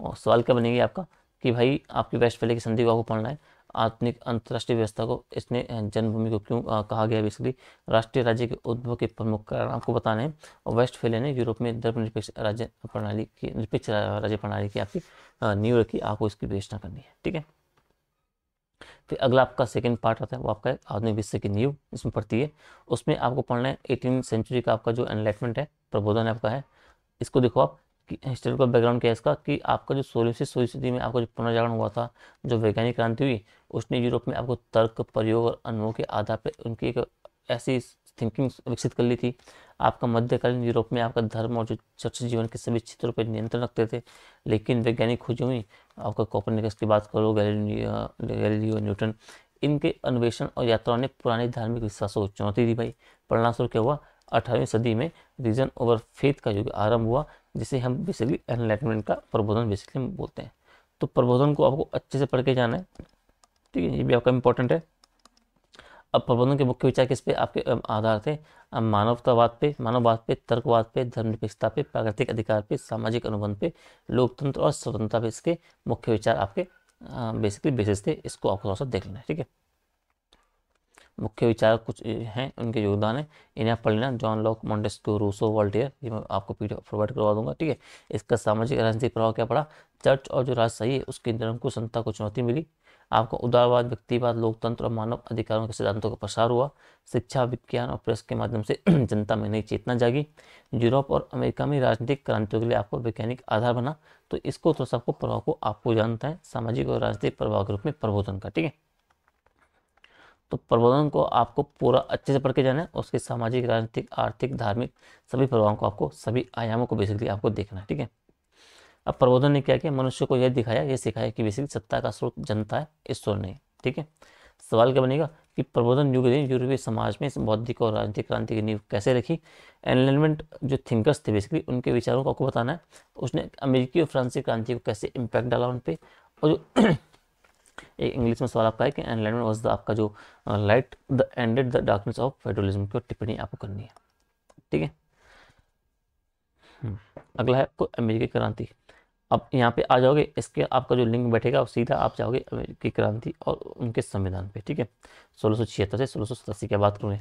और सवाल क्या बनेगी आपका कि भाई आपकी वेस्टफैलिया की संधि को आपको पढ़ना है। आधुनिक अंतर्राष्ट्रीय व्यवस्था को इसने जन्मभूमि को क्यों कहा गया, बेसिकली राष्ट्रीय राज्य के उद्भव के प्रमुख कारण आपको बताने हैं। और वेस्टफैलिया ने यूरोप में धर्मनिरपेक्ष राज्य प्रणाली की, निरपेक्ष राज्य प्रणाली की आपकी नींव रखी, आपको इसकी विवेचना करनी है। ठीक है, फिर अगला आपका सेकंड पार्ट आता है, वो आपका आधुनिक विश्व की नींव इसमें पढ़ती है। उसमें आपको पढ़ना है 18वीं सेंचुरी का आपका जो एनलाइटमेंट है, प्रबोधन आपका है। इसको देखो आप कि हिस्टोरिकल बैकग्राउंड क्या है इसका, कि आपका जो 16वीं से 16वीं सदी में आपका जो पुनर्जागरण हुआ था, जो वैज्ञानिक क्रांति हुई, उसने यूरोप में आपको तर्क, प्रयोग और अनुभव के आधार पर उनकी एक ऐसी थिंकिंग विकसित कर ली थी। आपका मध्यकालीन यूरोप में आपका धर्म और जो चर्च जीवन के सभी क्षेत्रों पर नियंत्रण रखते थे। लेकिन वैज्ञानिक खोजें हुई, आपका कोपरनिकस की बात करो, गैलीलियो, न्यूटन, इनके अन्वेषण और यात्राओं ने पुराने धार्मिक विश्वासों को चुनौती दी भाई। परिणामस्वरूप क्या हुआ, 18वीं सदी में रीजन ओवर फेथ का युग आरंभ हुआ, जिसे हम बेसिकली एनलाइटमेंट का प्रबोधन बेसिकली हम बोलते हैं। तो प्रबोधन को आपको अच्छे से पढ़ के जाना है। ठीक है, ये भी आपका इंपॉर्टेंट है। अब प्रबोधन के मुख्य विचार किस पे आपके आधार थे, मानवतावाद पे, मानववाद पे, तर्कवाद पे, धर्मनिरपेक्षता पे, प्राकृतिक अधिकार पे, सामाजिक अनुबंध पे, लोकतंत्र और स्वतंत्रता पे इसके मुख्य विचार आपके बेसिकली बेसिस थे। इसको आपको थोड़ा सा देख लेना है। ठीक है, मुख्य विचार कुछ हैं, उनके योगदान है, इन्हें आप पढ़ लेना। John Locke, Montesquieu, Rousseau, Voltaire, ये मैं आपको पीडीएफ प्रोवाइड करवा दूंगा। ठीक है, इसका सामाजिक राजनीतिक प्रभाव क्या पड़ा, चर्च और जो राजशाही है उसकी निरंकुश संता को चुनौती मिली। आपको उदारवाद, व्यक्तिवाद, लोकतंत्र और मानव अधिकारों के सिद्धांतों का प्रसार हुआ। शिक्षा, विज्ञान और प्रेस के माध्यम से जनता में नई चेतना जागी। यूरोप और अमेरिका में राजनीतिक क्रांतियों के लिए आपको वैज्ञानिक आधार बना। तो इसको तो सबको प्रभाव को आपको जानता है, सामाजिक और राजनीतिक प्रभाव के रूप में प्रबोधन का। ठीक है, तो प्रबोधन को आपको पूरा अच्छे से पढ़ के जाना है, उसके सामाजिक, राजनीतिक, आर्थिक, धार्मिक सभी प्रभावों को आपको, सभी आयामों को बेसिकली आपको देखना है। ठीक है, अब प्रबोधन ने क्या किया, मनुष्य को यह दिखाया, यह सिखाया कि बेसिकली सत्ता का स्रोत जनता है, ईश्वर नहीं। ठीक है, सवाल क्या बनेगा कि प्रबोधन युग ने यूरोपीय समाज में बौद्धिक और राजनीतिक क्रांति की नींव कैसे रखी। एनलाइटमेंट जो थिंकर्स थे बेसिकली, उनके विचारों को आपको बताना है। उसने अमेरिकी और फ्रांसीसी क्रांति को कैसे इम्पैक्ट डाला उन पर। और जो एक इंग्लिश में सवाल आपका है कि एनलाइटमेंट वाज द आपका जो light the ended the darkness of federalism की टिप्पणी आपको करनी है। ठीक है, अगला है आपको अमेरिकी क्रांति। अब यहाँ पे आ जाओगे, इसके आपका जो लिंक बैठेगा वो सीधा आप जाओगे अमेरिकी क्रांति और उनके संविधान पे। ठीक है, 1676 से 1687 की बात करूँ।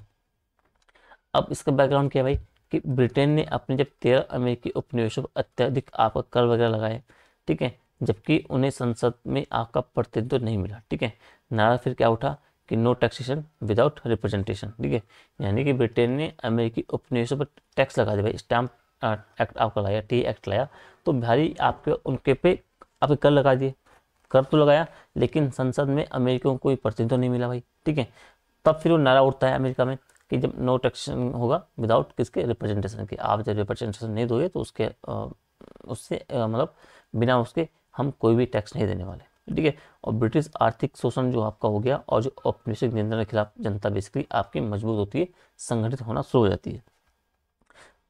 अब इसका बैकग्राउंड क्या है भाई कि ब्रिटेन ने अपने जब 13 अमेरिकी उपनिवेशों पर अत्यधिक आपका कर वगैरह लगाए। ठीक है, जबकि उन्हें संसद में आपका प्रतिनिधित्व नहीं मिला। ठीक है, नारा फिर क्या उठा कि नो टैक्सेशन विदाउट रिप्रेजेंटेशन। ठीक है, यानी कि ब्रिटेन ने अमेरिकी उपनिवेशों पर टैक्स लगा दिया भाई, स्टैम्प एक्ट आपका लाया, टी एक्ट लाया, तो भारी आपके उनके पे आपके कर लगा दिए। कर तो लगाया, लेकिन संसद में अमेरिकियों को कोई प्रतिनिधित्व नहीं मिला भाई। ठीक है, तब फिर वो नारा उठता है अमेरिका में कि जब नो टैक्सेशन होगा विदाउट किसके रिप्रेजेंटेशन के, आप जब रिप्रेजेंटेशन नहीं दोगे तो उसके उससे मतलब बिना उसके हम कोई भी टैक्स नहीं देने वाले। ठीक है, और ब्रिटिश आर्थिक शोषण जो आपका हो गया और जो औपनिवेशिक नियंत्रण के खिलाफ जनता बेसिकली आपकी मजबूत होती है, संगठित होना शुरू हो जाती है।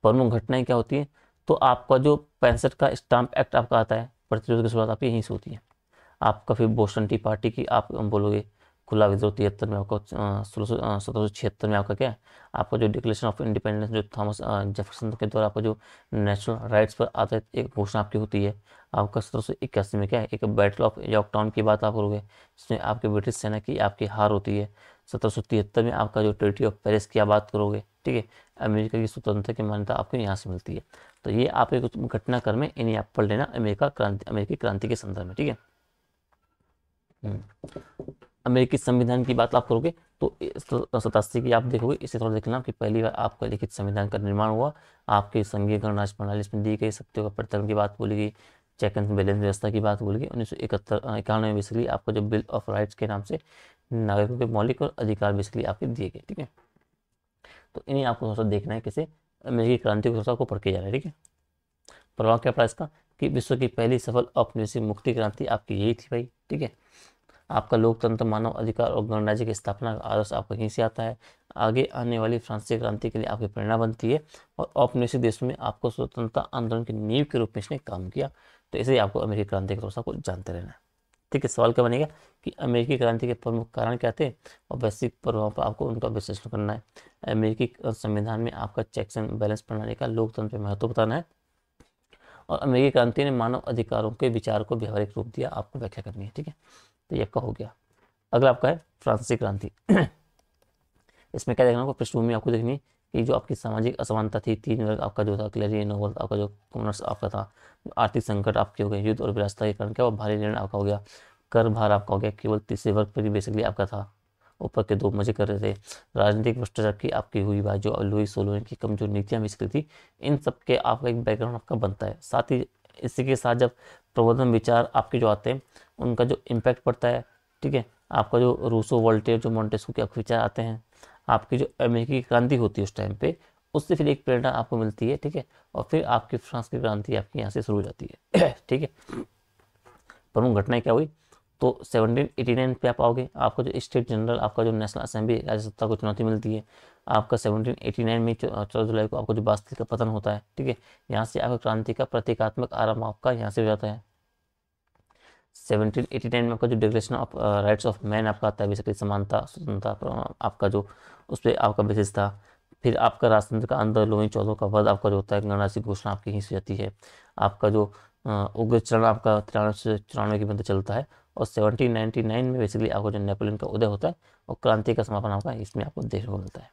प्रमुख घटनाएं क्या होती है, तो आपका जो 65 का स्टाम्प एक्ट आपका आता है। प्रतिरोध की शुरुआत आपकी यहीं से होती है। आपका फिर बोस्टन टी पार्टी की आप बोलोगे खुला विद्रोह 73 में आपका 1776 में आपका क्या है, आपका जो डिक्लेरेशन ऑफ इंडिपेंडेंस जो थॉमस जेफरसन के द्वारा आपका जो नेशनल राइट्स पर आधारित एक घोषणा आपकी होती है। आपका 1781 में क्या है, एक बैटल ऑफ यॉर्कटाउन की बात आप करोगे, जिसमें आपके ब्रिटिश सेना की आपकी हार होती है। 1773 में आपका जो ट्रीटी ऑफ पेरिस की आप बात करोगे, ठीक है, अमेरिका की स्वतंत्रता की मान्यता आपको यहाँ से मिलती है। तो ये आप एक घटनाक्रम में इन्हें आप पढ़ लेना अमेरिकी क्रांति के संदर्भ में, ठीक है। अमेरिकी संविधान की बात आप करोगे तो 87 की आप देखोगे, इसे थोड़ा देख लेना कि पहली बार आपका लिखित संविधान का निर्माण हुआ। आपके संघीय गणराज्य प्रणाली इसमें दी गई, सत्यों का प्रतिपादन की बात बोली गई, चेक एंड बैलेंस व्यवस्था की बात बोली गई। 1991 में बेसिकली आपको जो बिल ऑफ राइट्स के नाम से नागरिकों के मौलिक और अधिकार बेसिकली आपके दिए गए, ठीक है। तो इन्हें आपको थोड़ा सा देखना है कैसे अमेरिकी क्रांति को थोड़ा सा आपको पढ़ के जाना है, ठीक है। प्रभाव क्या पड़ा इसका कि विश्व की पहली सफल औपनिवेशिक मुक्ति क्रांति आपकी यही थी भाई, ठीक है। आपका लोकतंत्र, मानव अधिकार और गणराज्य की स्थापना का आदर्श आपका यहीं से आता है। आगे आने वाली फ्रांसीसी क्रांति के लिए आपकी प्रेरणा बनती है और औपनिवेशिक देशों में आपको स्वतंत्रता आंदोलन की नींव के रूप में इसने काम किया। तो इसे आपको अमेरिकी क्रांति के थोड़ा सा को जानते रहना है, ठीक है। सवाल क्या बनेगा कि अमेरिकी क्रांति के प्रमुख कारण क्या थे और वैश्विक प्रभाव पर आपको उनका विश्लेषण करना है। अमेरिकी संविधान में आपका चेक्स एंड बैलेंस प्रणाली का लोकतंत्र में महत्व बताना है और अमेरिकी क्रांति ने मानव अधिकारों के विचार को व्यवहारिक रूप दिया, आपको व्याख्या करनी है, ठीक है। तो ये आपका हो गया। अगला आपका है फ्रांसीसी क्रांति। इसमें क्या देखना होगा, पृष्ठभूमि आपको देखनी कि जो आपकी सामाजिक असमानता थी, तीन वर्ग आपका जो था, क्लेरी नोबल आपका जो कॉमर्स आपका था, आर्थिक संकट आपके हो गए, युद्ध और विरासत के कारण क्या हुआ, भारी ऋण आपका हो गया, कर भार आपका हो गया, केवल तीसरे वर्ग पर ही बेसिकली आपका था, ऊपर के दो मजे कर रहे थे, राजनीतिक भ्रष्टाचार की आपकी हुई बात, जो लुई सोलोन की कमजोर नीतियां विकसित थी, इन सब के आपका एक बैकग्राउंड आपका बनता है। साथ ही इसी के साथ जब प्रबोधन विचार आपके जो आते हैं उनका जो इम्पैक्ट पड़ता है, ठीक है। आपका जो रूसो, वोल्टेयर, जो मॉन्टेस्क्यू के आपके विचार आते हैं, आपकी जो अमेरिकी क्रांति होती है उस टाइम पे, उससे फिर एक प्रेरणा आपको मिलती है, ठीक है। और फिर आपकी फ्रांस की क्रांति आपकी यहाँ से शुरू हो जाती है, ठीक है। प्रमुख घटनाएं क्या हुई, तो 1789 पे आप आओगे, आपका जो स्टेट जनरल, आपका जो नेशनल असेंबली राज्य सत्ता को चुनौती मिलती है। आपका 1789 में 14 जुलाई को आपको जो बास्तिल का पतन होता है, ठीक है। यहाँ से आपका क्रांति का प्रतीकात्मक आरंभ आपका यहाँ से हो जाता है। 1789 में आपका जो declaration of rights of man आपका आता है, बेसिकली समानता, स्वतंत्रता आपका जो उस पर आपका बेसिस था। फिर आपका राजतंत्र का अंदर लुई 14 का वध आपका जो होता है, गणराज्य की घोषणा आपकी यहीं से जाती है। आपका जो उग्र चरण आपका 93 से 94 के मध्य चलता है और 1799 में बेसिकली आपको जो नेपोलियन का उदय होता है और क्रांति का समापन आपका इसमें आपको देखने को मिलता है,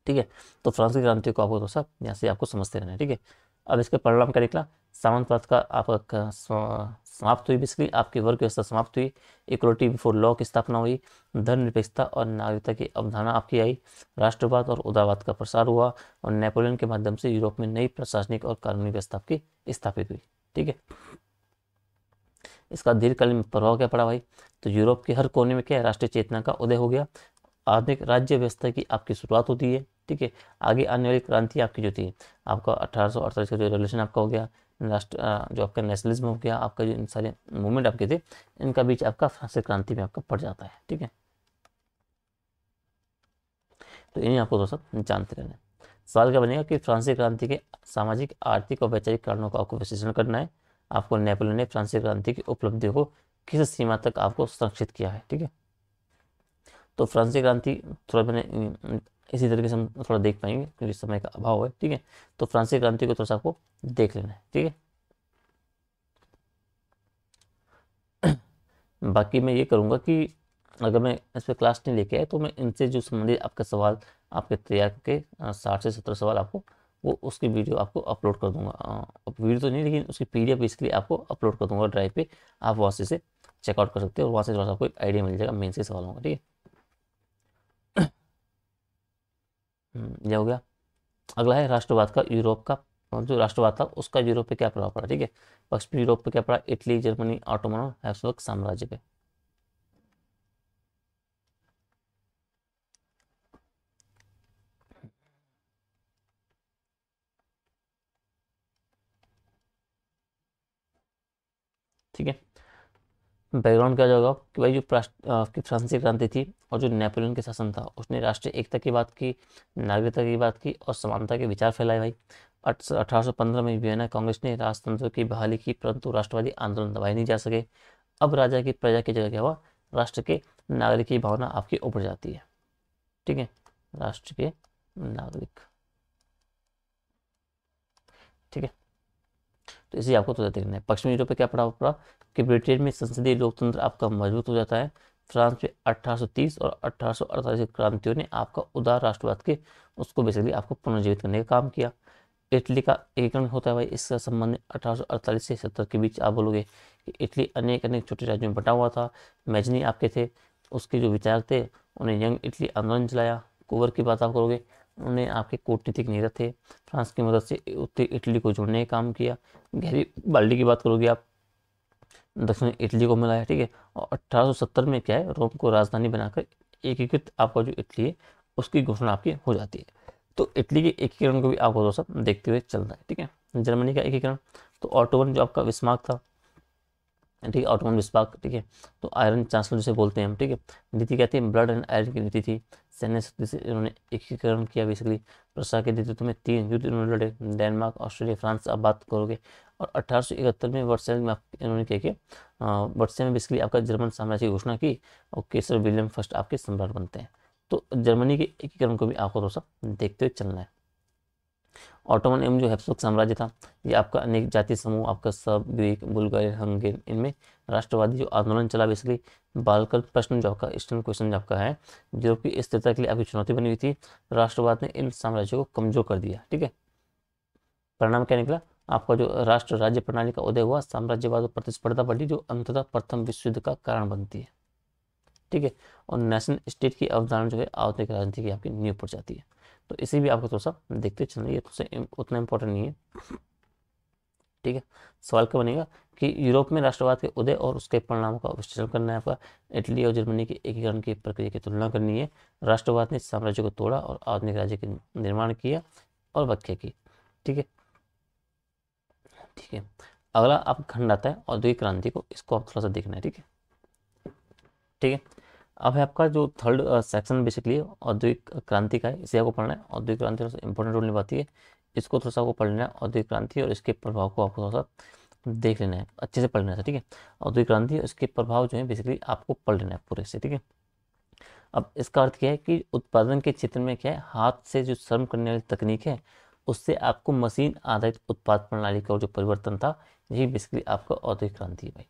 ठीक है। तो फ्रांस की क्रांति को आपको तो सब यहाँ से आपको समझते रहना है, ठीक है। अब इसके परिणाम क्या निकला, सामंतवाद का आपका समाप्त हुई, बेसिकली आपकी वर्ग व्यवस्था समाप्त हुई, इक्वलिटी बिफोर लॉ की स्थापना हुई, धर्मनिरपेक्षता और नागरिकता की अवधारणा आपकी आई, राष्ट्रवाद और उदारवाद का प्रसार हुआ और नेपोलियन के माध्यम से यूरोप में नई प्रशासनिक और कानूनी व्यवस्था आपकी स्थापित हुई, ठीक है। इसका दीर्घकालीन प्रभाव क्या पड़ा भाई, तो यूरोप के हर कोने में क्या है, राष्ट्रीय चेतना का उदय हो गया, आधुनिक राज्य व्यवस्था की आपकी शुरुआत होती है, ठीक है। आगे आने वाली क्रांति आपकी जो थी, आपका 1848 का जो रेवोल्यूशन आपका हो गया, राष्ट्र जो आपका नेशनलिज्म हो गया, आपका जो इन सारे मूवमेंट आपके थे, इनका बीच आपका फ्रांसीसी क्रांति में आपका पड़ जाता है, ठीक है। तो इन्हें आपको थोड़ा सा जानते रहना है। सवाल क्या बनेगा कि फ्रांसीसी क्रांति के सामाजिक, आर्थिक और वैचारिक कारणों का आपको विश्लेषण करना है। आपको नेपोलियन ने फ्रांसीसी क्रांति की उपलब्धियों को किस सीमा तक आपको संरक्षित किया है, ठीक है। तो फ्रांसीसी क्रांति थोड़ा मैंने इसी तरीके से हम थोड़ा देख पाएंगे क्योंकि समय का अभाव है, ठीक है। तो फ्रांसीसी क्रांति को थोड़ा सा आपको देख लेना है, ठीक है। बाकी मैं ये करूँगा कि अगर मैं इस पर क्लास नहीं लेके आए तो मैं इनसे जो संबंधित आपके सवाल आपके तैयार करके 60 से 70 सवाल आपको वो उसकी वीडियो आपको अपलोड कर दूंगा। वीडियो तो नहीं लेकिन उसकी पीडीएफ बेसिकली आपको अपलोड कर दूंगा ड्राइव पे, आप वहाँ से चेकआउट कर सकते हो और वहाँ से थोड़ा सा आपको एक आइडिया मिल जाएगा मेन से सवालों का, ठीक है। यह हो गया। अगला है राष्ट्रवाद का यूरोप का, जो राष्ट्रवाद था उसका यूरोप पे क्या प्रभाव पड़ा, ठीक है। पश्चिमी यूरोप पे क्या पड़ा, इटली, जर्मनी, ऑटोमन और हैब्सबर्ग साम्राज्य पे। ठीक है, बैकग्राउंड क्या जाएगा कि भाई जो की फ्रांसीसी क्रांति थी और जो नेपोलियन के शासन था उसने राष्ट्रीय एकता की बात की, नागरिकता की बात की और समानता के विचार फैलाए भाई। 1815 में वियना कांग्रेस ने राजतंत्र की बहाली की, परंतु राष्ट्रवादी आंदोलन दबाए नहीं जा सके। अब राजा की प्रजा की जगह क्या हुआ, राष्ट्र के नागरिक की भावना आपकी उभर जाती है। ठीक है, राष्ट्र के नागरिक। ठीक है, तो इसे आपको तो देखना है। पश्चिमी यूरोप पे क्या पड़ा कि ब्रिटेन में संसदीय लोकतंत्र आपका मजबूत हो जाता है। फ्रांस में 1830 और 1848 की क्रांतियों ने आपका उदार राष्ट्रवाद के उसको बेसिकली आपको पुनर्जीवित करने का काम किया। इटली का एकीकरण होता है भाई, इसका संबंध 1848 से 70 के बीच। आप बोलोगे कि इटली अनेक अनेक छोटे राज्यों में बटा हुआ था। मैजनी आपके थे, उसके जो विचारक थे, उन्हें यंग इटली आंदोलन चलाया। कुवर की बात आप करोगे, उन्हें आपके कूटनीतिक नीरज थे, फ्रांस की मदद से उत्तरी इटली को जोड़ने का काम किया। गहरी बाल्टी की बात करोगे आप, दक्षिण इटली को मिलाया। ठीक है, और 1870 में क्या है, रोम को राजधानी बनाकर एकीकृत आपका जो इटली है उसकी घोषणा आपकी हो जाती है। तो इटली के एकीकरण को भी आपको थोड़ा सा देखते हुए चलना है। ठीक है, जर्मनी का एकीकरण, तो ऑटोवन जो आपका बिस्मार्क था, ठीक है, ऑटोमन बिस्मार्क। ठीक है, तो आयरन चांसलर जिसे बोलते हैं हम। ठीक है, नीति कहते हैं ब्लड एंड आयरन की नीति थी। सैन्य शक्ति से इन्होंने एकीकरण किया बेसिकली। प्रशा के नेतृत्व में 3 युद्ध इन्होंने लड़े, डेनमार्क, ऑस्ट्रेलिया, फ्रांस आप बात करोगे। और 1871 में वर्सेल में इन्होंने क्या किया, वर्सेल में बेसिकली आपका जर्मन साम्राज्य की घोषणा की, और केसर विलियम फर्स्ट आपके सम्राट बनते हैं। तो जर्मनी के एकीकरण को भी आपको थोड़ा सा देखते हुए चलना है। ऑटोमन एवं जो हैब्सबर्ग साम्राज्य था, ये आपका अनेक जाति समूह, आपका सब, ग्रीक, बुल्गारियन, हंगेरियन, इनमें राष्ट्रवादी जो आंदोलन चला बेसिकली। बालकन प्रश्न जो आपका ईस्टर्न क्वेश्चन जो आपका है, जो कि स्थिरता के लिए आपकी चुनौती बनी हुई थी, राष्ट्रवाद ने इन साम्राज्यों को कमजोर कर दिया। ठीक है, परिणाम क्या निकला, आपका जो राष्ट्र राज्य प्रणाली का उदय हुआ, साम्राज्यवाद और प्रतिस्पर्धा बढ़ी, जो अंततः प्रथम विश्व युद्ध का कारण बनती है। ठीक है, और नेशनल स्टेट की अवधारणा जो है आधुनिक राजनीति की आपकी नींव पड़ जाती है। तो इसे भी आपको थोड़ा सा देखते चलना, ये तो उतना इंपॉर्टेंट नहीं है। ठीक है, सवाल क्या बनेगा कि यूरोप में राष्ट्रवाद के उदय और उसके परिणामों का विश्लेषण करना है आपका। इटली और जर्मनी के एकीकरण की प्रक्रिया की तुलना करनी है। राष्ट्रवाद ने साम्राज्य को तोड़ा और आधुनिक राज्य के निर्माण किया और व्याख्या की। ठीक है, ठीक है, अगला आप खंड आता है औद्योगिक क्रांति को, इसको आप थोड़ा सा देखना है। ठीक है, ठीक है, अब है आपका जो थर्ड सेक्शन बेसिकली औद्योगिक क्रांति का है, इसे आपको पढ़ना है। औद्योगिक क्रांति थोड़ा सा इंपॉर्टेंट रोल निभाती है, इसको थोड़ा सा आपको पढ़ लेना है। औद्योगिक क्रांति और इसके प्रभाव को आपको थोड़ा सा देख लेना है, अच्छे से पढ़ लेना है। ठीक है, औद्योगिक क्रांति और इसके प्रभाव जो है बेसिकली आपको पढ़ लेना है पूरे से। ठीक है, अब इसका अर्थ क्या है कि उत्पादन के क्षेत्र में क्या है, हाथ से जो श्रम करने वाली तकनीक है, उससे आपको मशीन आधारित उत्पाद प्रणाली का जो परिवर्तन था, यही बेसिकली आपका औद्योगिक क्रांति है भाई।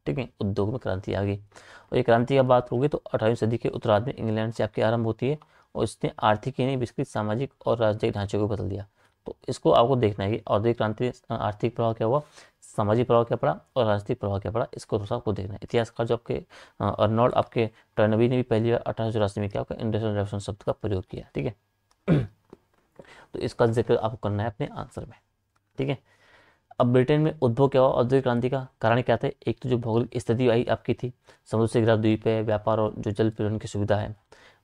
ठीक है, उद्योग में क्रांति आ गई। और ये क्रांति की बात होगी तो 18वीं सदी के उत्तरार्ध में इंग्लैंड से आपकी आरंभ होती है, और इसने आर्थिक ही नहीं बेसिकली सामाजिक और राजनीतिक ढांचे को बदल दिया। तो इसको आपको देखना है कि औद्योगिक क्रांति आर्थिक प्रभाव क्या हुआ, सामाजिक प्रभाव क्या पड़ा और राजनीतिक प्रभाव क्या पड़ा, इसको थोड़ा सा आपको देखना है। इतिहासकार जो आपके अर्नोल्ड आपके टर्नबी ने भी पहली बार 1884 में क्या आपका इंडस्ट्रियल रेवोल्यूशन शब्द का प्रयोग किया। ठीक है, तो इसका जिक्र आपको करना है अपने आंसर में। ठीक है, अब ब्रिटेन में उद्भव क्या हुआ औद्योगिक क्रांति का, कारण क्या था, एक तो जो भौगोलिक स्थिति आई आपकी थी, समुद्र से घिरा द्वीप है, व्यापार और जो जल परिवहन की सुविधा है।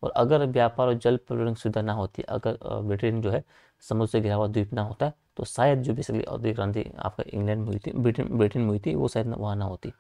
और अगर व्यापार और जल परिवहन की सुविधा ना होती, अगर ब्रिटेन जो है समुद्र से घिरा हुआ द्वीप ना होता, तो शायद जो बेसिकली औद्योगिक क्रांति आपका इंग्लैंड में हुई थी, ब्रिटेन में हुई थी, वो शायद वहाँ ना होती,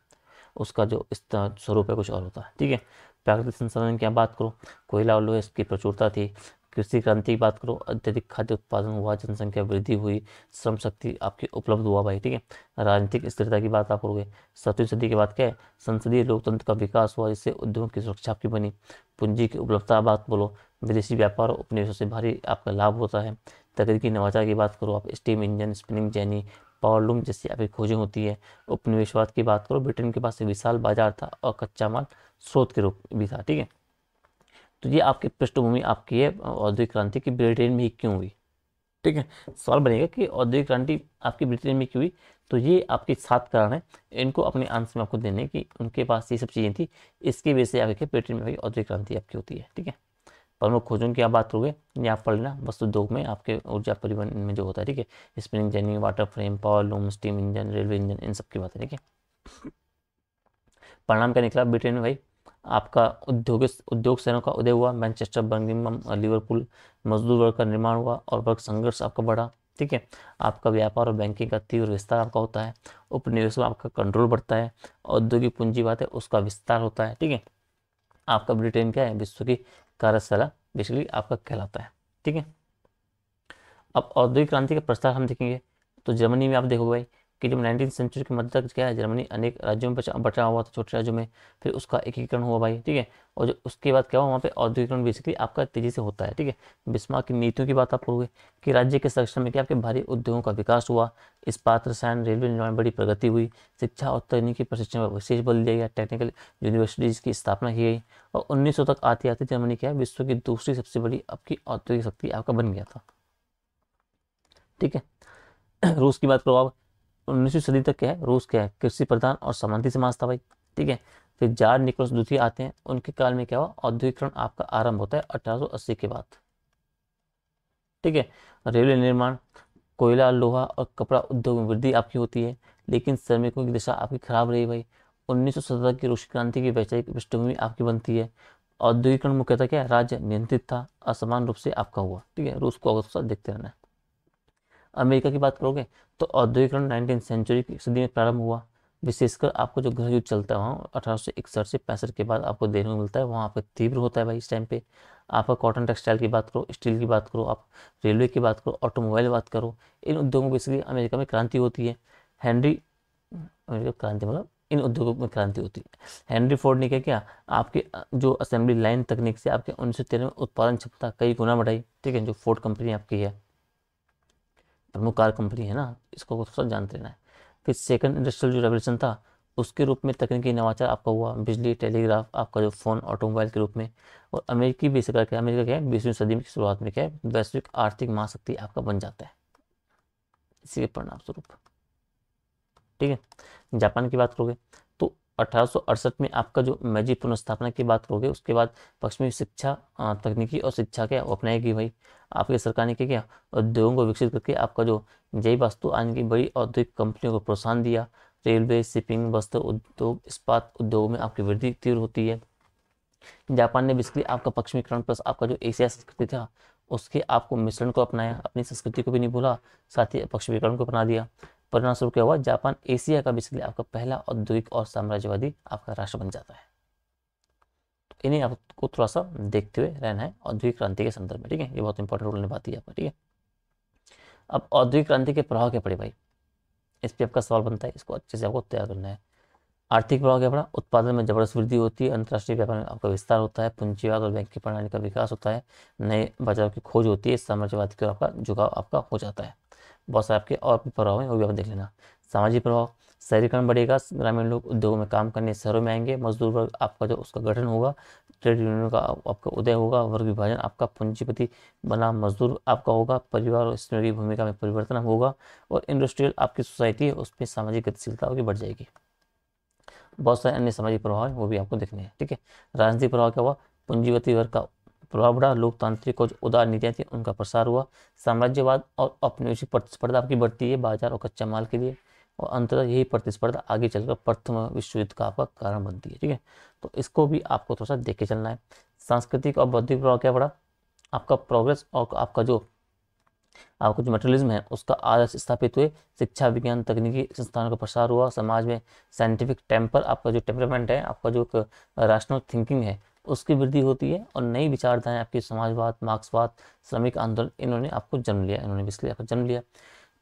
उसका जो इस स्वरूप है कुछ और होता है। ठीक है, प्राकृतिक संसाधन की आप बात करो, कोयला और लोहे इसकी प्रचुरता थी। कृषि क्रांति की बात करो, अत्यधिक खाद्य उत्पादन हुआ, जनसंख्या वृद्धि हुई, श्रम शक्ति आपकी उपलब्ध हुआ भाई। ठीक है, राजनीतिक स्थिरता की बात आप करोगे, 7वीं सदी के बाद क्या है, संसदीय लोकतंत्र का विकास हुआ, जिससे उद्योगों की सुरक्षा आपकी बनी। पूंजी की उपलब्धता बात बोलो, विदेशी व्यापार और उपनिवेशों से भारी आपका लाभ होता है। तकनीकी नवाचार की बात करो आप, steam engine, spinning jenny, power loom जैसी आपकी खोजें होती है। उपनिवेशवाद की बात करो, ब्रिटेन के पास एक विशाल बाजार था और कच्चा माल स्रोत के रूप भी था। ठीक है, तो ये आपकी पृष्ठभूमि आपकी है औद्योगिक क्रांति की ब्रिटेन में ही क्यों हुई। ठीक है, सवाल बनेगा कि औद्योगिक क्रांति आपकी ब्रिटेन में क्यों हुई, तो ये आपके 7 कारण है, इनको अपने आंसर में आपको देने की, उनके पास ये सब चीज़ें थी, इसकी वजह से आपके ब्रिटेन में भाई औद्योगिक क्रांति आपकी होती है। ठीक है, प्रमुख खोजों की आप बात करोगे, ये आप पढ़ लेना, वस्तु उद्योग में आपके ऊर्जा परिवहन में जो होता है। ठीक है, spinning jenny, water frame, power loom, steam engine, railway engine, इन सब की बात है। ठीक है, परिणाम क्या निकला ब्रिटेन में भाई, आपका उद्योग शहरों का उदय हुआ, मैनचेस्टर, बर्मिंघम, लिवरपूल, मजदूर वर्ग का निर्माण हुआ और वर्ग संघर्ष आपका बढ़ा। ठीक है, आपका व्यापार और बैंकिंग का तीव्र विस्तार आपका होता है, उपनिवेश में आपका कंट्रोल बढ़ता है, औद्योगिक पूंजीवाद है उसका विस्तार होता है। ठीक है, आपका ब्रिटेन क्या है, विश्व की कार्यशाला बेसिकली आपका कहलाता है। ठीक है, अब औद्योगिक क्रांति का प्रस्ताव हम देखेंगे तो जर्मनी में आप देखोगे भाई कि जब 19वीं सेंचुरी के मध्य तक क्या है, जर्मनी अनेक राज्यों में बटा हुआ था, छोटे राज्यों में, फिर उसका एकीकरण हुआ भाई, ठीक है। और जो उसके बाद क्या हुआ, वहाँ पे औद्योगिकरण बेसिकली आपका तेजी से होता है, ठीक है। बिस्मार्क की नीतियों की बात आप करोगे कि राज्य के संरक्षण में क्या आपके भारी उद्योगों का विकास हुआ, इस्पात, रसायन, रेलवे निर्माण बड़ी प्रगति हुई, शिक्षा और तकनीकी प्रशिक्षण पर विशेष बल दिया गया, टेक्निकल यूनिवर्सिटीज़ की स्थापना की गई, और 1900 तक आते आते जर्मनी क्या है, विश्व की दूसरी सबसे बड़ी आपकी औद्योगिक शक्ति आपका बन गया था, ठीक है। रूस की बात करो आप, 19वीं सदी तक क्या है, रूस क्या है, कृषि प्रधान और सामंती समाज था भाई, ठीक है। फिर जार निकोलस द्वितीय आते हैं, उनके काल में क्या हुआ, औद्योगिकरण आपका आरंभ होता है 1880 के बाद, ठीक है। रेलवे निर्माण, कोयला, लोहा और कपड़ा उद्योग में वृद्धि आपकी होती है, लेकिन श्रमिकों की दशा आपकी खराब रही भाई। 1917 की रूसी क्रांति की वैचारिक पृष्ठभूमि आपकी बनती है। औद्योगिकरण मुख्यतः क्या है, राज्य नियंत्रित था, असमान रूप से आपका हुआ, ठीक है। रूस को अगर देखते रहना है। अमेरिका की बात करोगे तो औद्योगिकरण 19वीं सेंचुरी की सदी में प्रारंभ हुआ, विशेषकर आपको जो गृह युद्ध चलता है वहाँ 1861 से 65 के बाद आपको देखने को मिलता है, वहाँ पर तीव्र होता है भाई इस टाइम पे। आपका कॉटन टेक्सटाइल की बात करो, स्टील की बात करो, आप रेलवे की बात करो, ऑटोमोबाइल की बात करो, इन उद्योगों में बेसिकली अमेरिका में क्रांति होती है। हेनरी, अमेरिका क्रांति मतलब इन उद्योगों में क्रांति होती है। हेनरी फोर्ड ने क्या किया, आपके जो असेंबली लाइन तकनीक से आपके 1913 में उत्पादन क्षमता कई गुना बढ़ाई, ठीक है। जो फोर्ड कंपनी आपकी है, प्रमुख कार कंपनी है ना, इसको सब जानते रहना है। फिर सेकंड इंडस्ट्रियल जो रेवोल्यूशन था, उसके रूप में तकनीकी नवाचार आपका हुआ, बिजली, टेलीग्राफ, आपका जो फोन, ऑटोमोबाइल के रूप में। और अमेरिकी बेसिकली क्या, अमेरिका क्या है, 20वीं सदी की शुरुआत में क्या है, वैश्विक आर्थिक महाशक्ति आपका बन जाता है इसी के परिणाम स्वरूप, ठीक है। जापान की बात करोगे तो 1868 में आपका जो मेजी पुनर्स्थापना की बात करोगे, उसके बाद पश्चिमी शिक्षा, तकनीकी और शिक्षा क्या वो अपनाएगी भाई। आपकी सरकार ने क्या किया, उद्योगों को विकसित करके आपका जो जय वास्तु आने की बड़ी औद्योगिक कंपनियों को प्रोत्साहन दिया। रेलवे, शिपिंग, वस्त्र उद्योग, इस्पात उद्योग में आपकी वृद्धि तीव्र होती है। जापान ने बेसिकली आपका पश्चिमीकरण प्लस आपका जो एशिया संस्कृति था उसके आपको मिश्रण को अपनाया, अपनी संस्कृति को भी नहीं भूला, साथ ही पश्चिमीकरण को अपना दिया। परिणाम स्वरूप क्या हुआ, जापान एशिया का बेसिकली आपका पहला औद्योगिक और साम्राज्यवादी आपका राष्ट्र बन जाता है। तो इन्हें आपको थोड़ा सा देखते हुए रहना है औद्योगिक क्रांति के संदर्भ में, ठीक है। ये बहुत इंपॉर्टेंट रोल निभाती है आपका, ठीक है। अब औद्योगिक क्रांति के प्रभाव क्या पड़े भाई, इस पर आपका सवाल बनता है, इसको अच्छे से आपको तैयार करना है। आर्थिक प्रभाव क्या पड़ा, उत्पादन में जबरदस्त वृद्धि होती है, अंतर्राष्ट्रीय व्यापार में आपका विस्तार होता है, पूंजीवाद और बैंकिंग प्रणाली का विकास होता है, नए बाजारों की खोज होती है, साम्राज्यवाद की ओर आपका झुकाव आपका हो जाता है। बहुत सारे आपके और भी प्रभाव हैं, वो भी आप देख लेना। सामाजिक प्रभाव, शहरीकरण बढ़ेगा, ग्रामीण लोग उद्योगों में काम करने शहरों में आएंगे, मजदूर वर्ग आपका जो उसका गठन होगा, ट्रेड यूनियनों का आपका उदय होगा, वर्ग विभाजन आपका पूंजीपति बना मजदूर आपका होगा, परिवार और स्त्रियों की भूमिका में परिवर्तन होगा, और इंडस्ट्रियल आपकी सोसाइटी है उसमें सामाजिक गतिशीलता भी बढ़ जाएगी। बहुत सारे अन्य सामाजिक प्रभाव हैं, वो भी आपको देखने हैं, ठीक है। राजनीतिक प्रभाव क्या हुआ, पूंजीपति वर्ग का प्रभाव बढ़ा, लोकतांत्रिक और उदार नीतियां थी उनका प्रसार हुआ, साम्राज्यवाद और औपनिवेशिक प्रतिस्पर्धा आपकी बढ़ती है बाजार और कच्चा माल के लिए, और अंततः यही प्रतिस्पर्धा आगे चलकर प्रथम विश्व युद्ध का आपका कारण बनती है, ठीक है। तो इसको भी आपको थोड़ा सा देख के चलना है। सांस्कृतिक और बौद्धिक प्रभाव क्या पड़ा, आपका प्रोग्रेस और आपका जो आपको जो मटेरियलिज्म है उसका आदर्श स्थापित हुए, शिक्षा, विज्ञान, तकनीकी संस्थानों का प्रसार हुआ, समाज में साइंटिफिक टेम्पर आपका जो टेम्परामेंट है, आपका जो राशनल थिंकिंग है उसकी वृद्धि होती है, और नई विचारधाराएं आपकी समाजवाद, मार्क्सवाद, श्रमिक आंदोलन, इन्होंने आपको जन्म लिया, इन्होंने बेसिकली आपको जन्म लिया।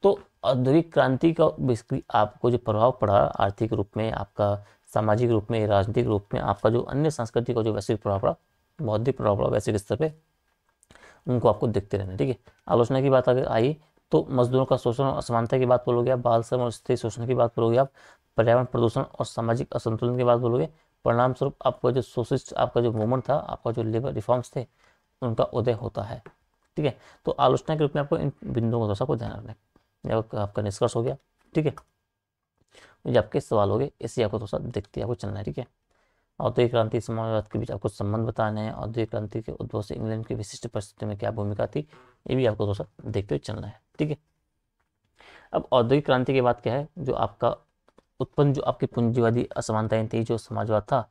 तो औद्योगिक क्रांति का बेसिकली आपको जो प्रभाव पड़ा आर्थिक रूप में, आपका सामाजिक रूप में, राजनीतिक रूप में, आपका जो अन्य संस्कृति का जो वैश्विक प्रभाव पड़ा, बौद्धिक प्रभाव पड़ा वैश्विक स्तर पर, उनको आपको देखते रहना, ठीक है। आलोचना की बात अगर आई तो मजदूरों का शोषण और असमानता की बात बोलोगे आप, बाल श्रम और स्त्री शोषण की बात बोलोगे आप, पर्यावरण प्रदूषण और सामाजिक असंतुलन की बात बोलोगे, परिणाम स्वरूप आपका जो सोशलिस्ट आपका जो मूवमेंट था, आपका जो लेबर रिफॉर्म्स थे, उनका उदय होता है, ठीक है। तो आलोचना के रूप में आपको इन बिंदुओं को थोड़ा सा ध्यान रखना है। आपका निष्कर्ष हो गया, ठीक है। ये आपके सवाल हो गए, इसे आपको थोड़ा सा देखते आपको चलना है, ठीक है। औद्योगिक क्रांति समाजवाद के बीच आपको संबंध बताने हैं, औद्योगिक क्रांति के उद्भव से इंग्लैंड की विशिष्ट परिस्थितियों में क्या भूमिका थी, ये भी आपको थोड़ा सा देखते हुए चलना है, ठीक है। अब औद्योगिक क्रांति के बाद क्या है, जो आपका उत्पन्न जो आपकी पूंजीवादी असमानताएं थी, जो समाजवाद था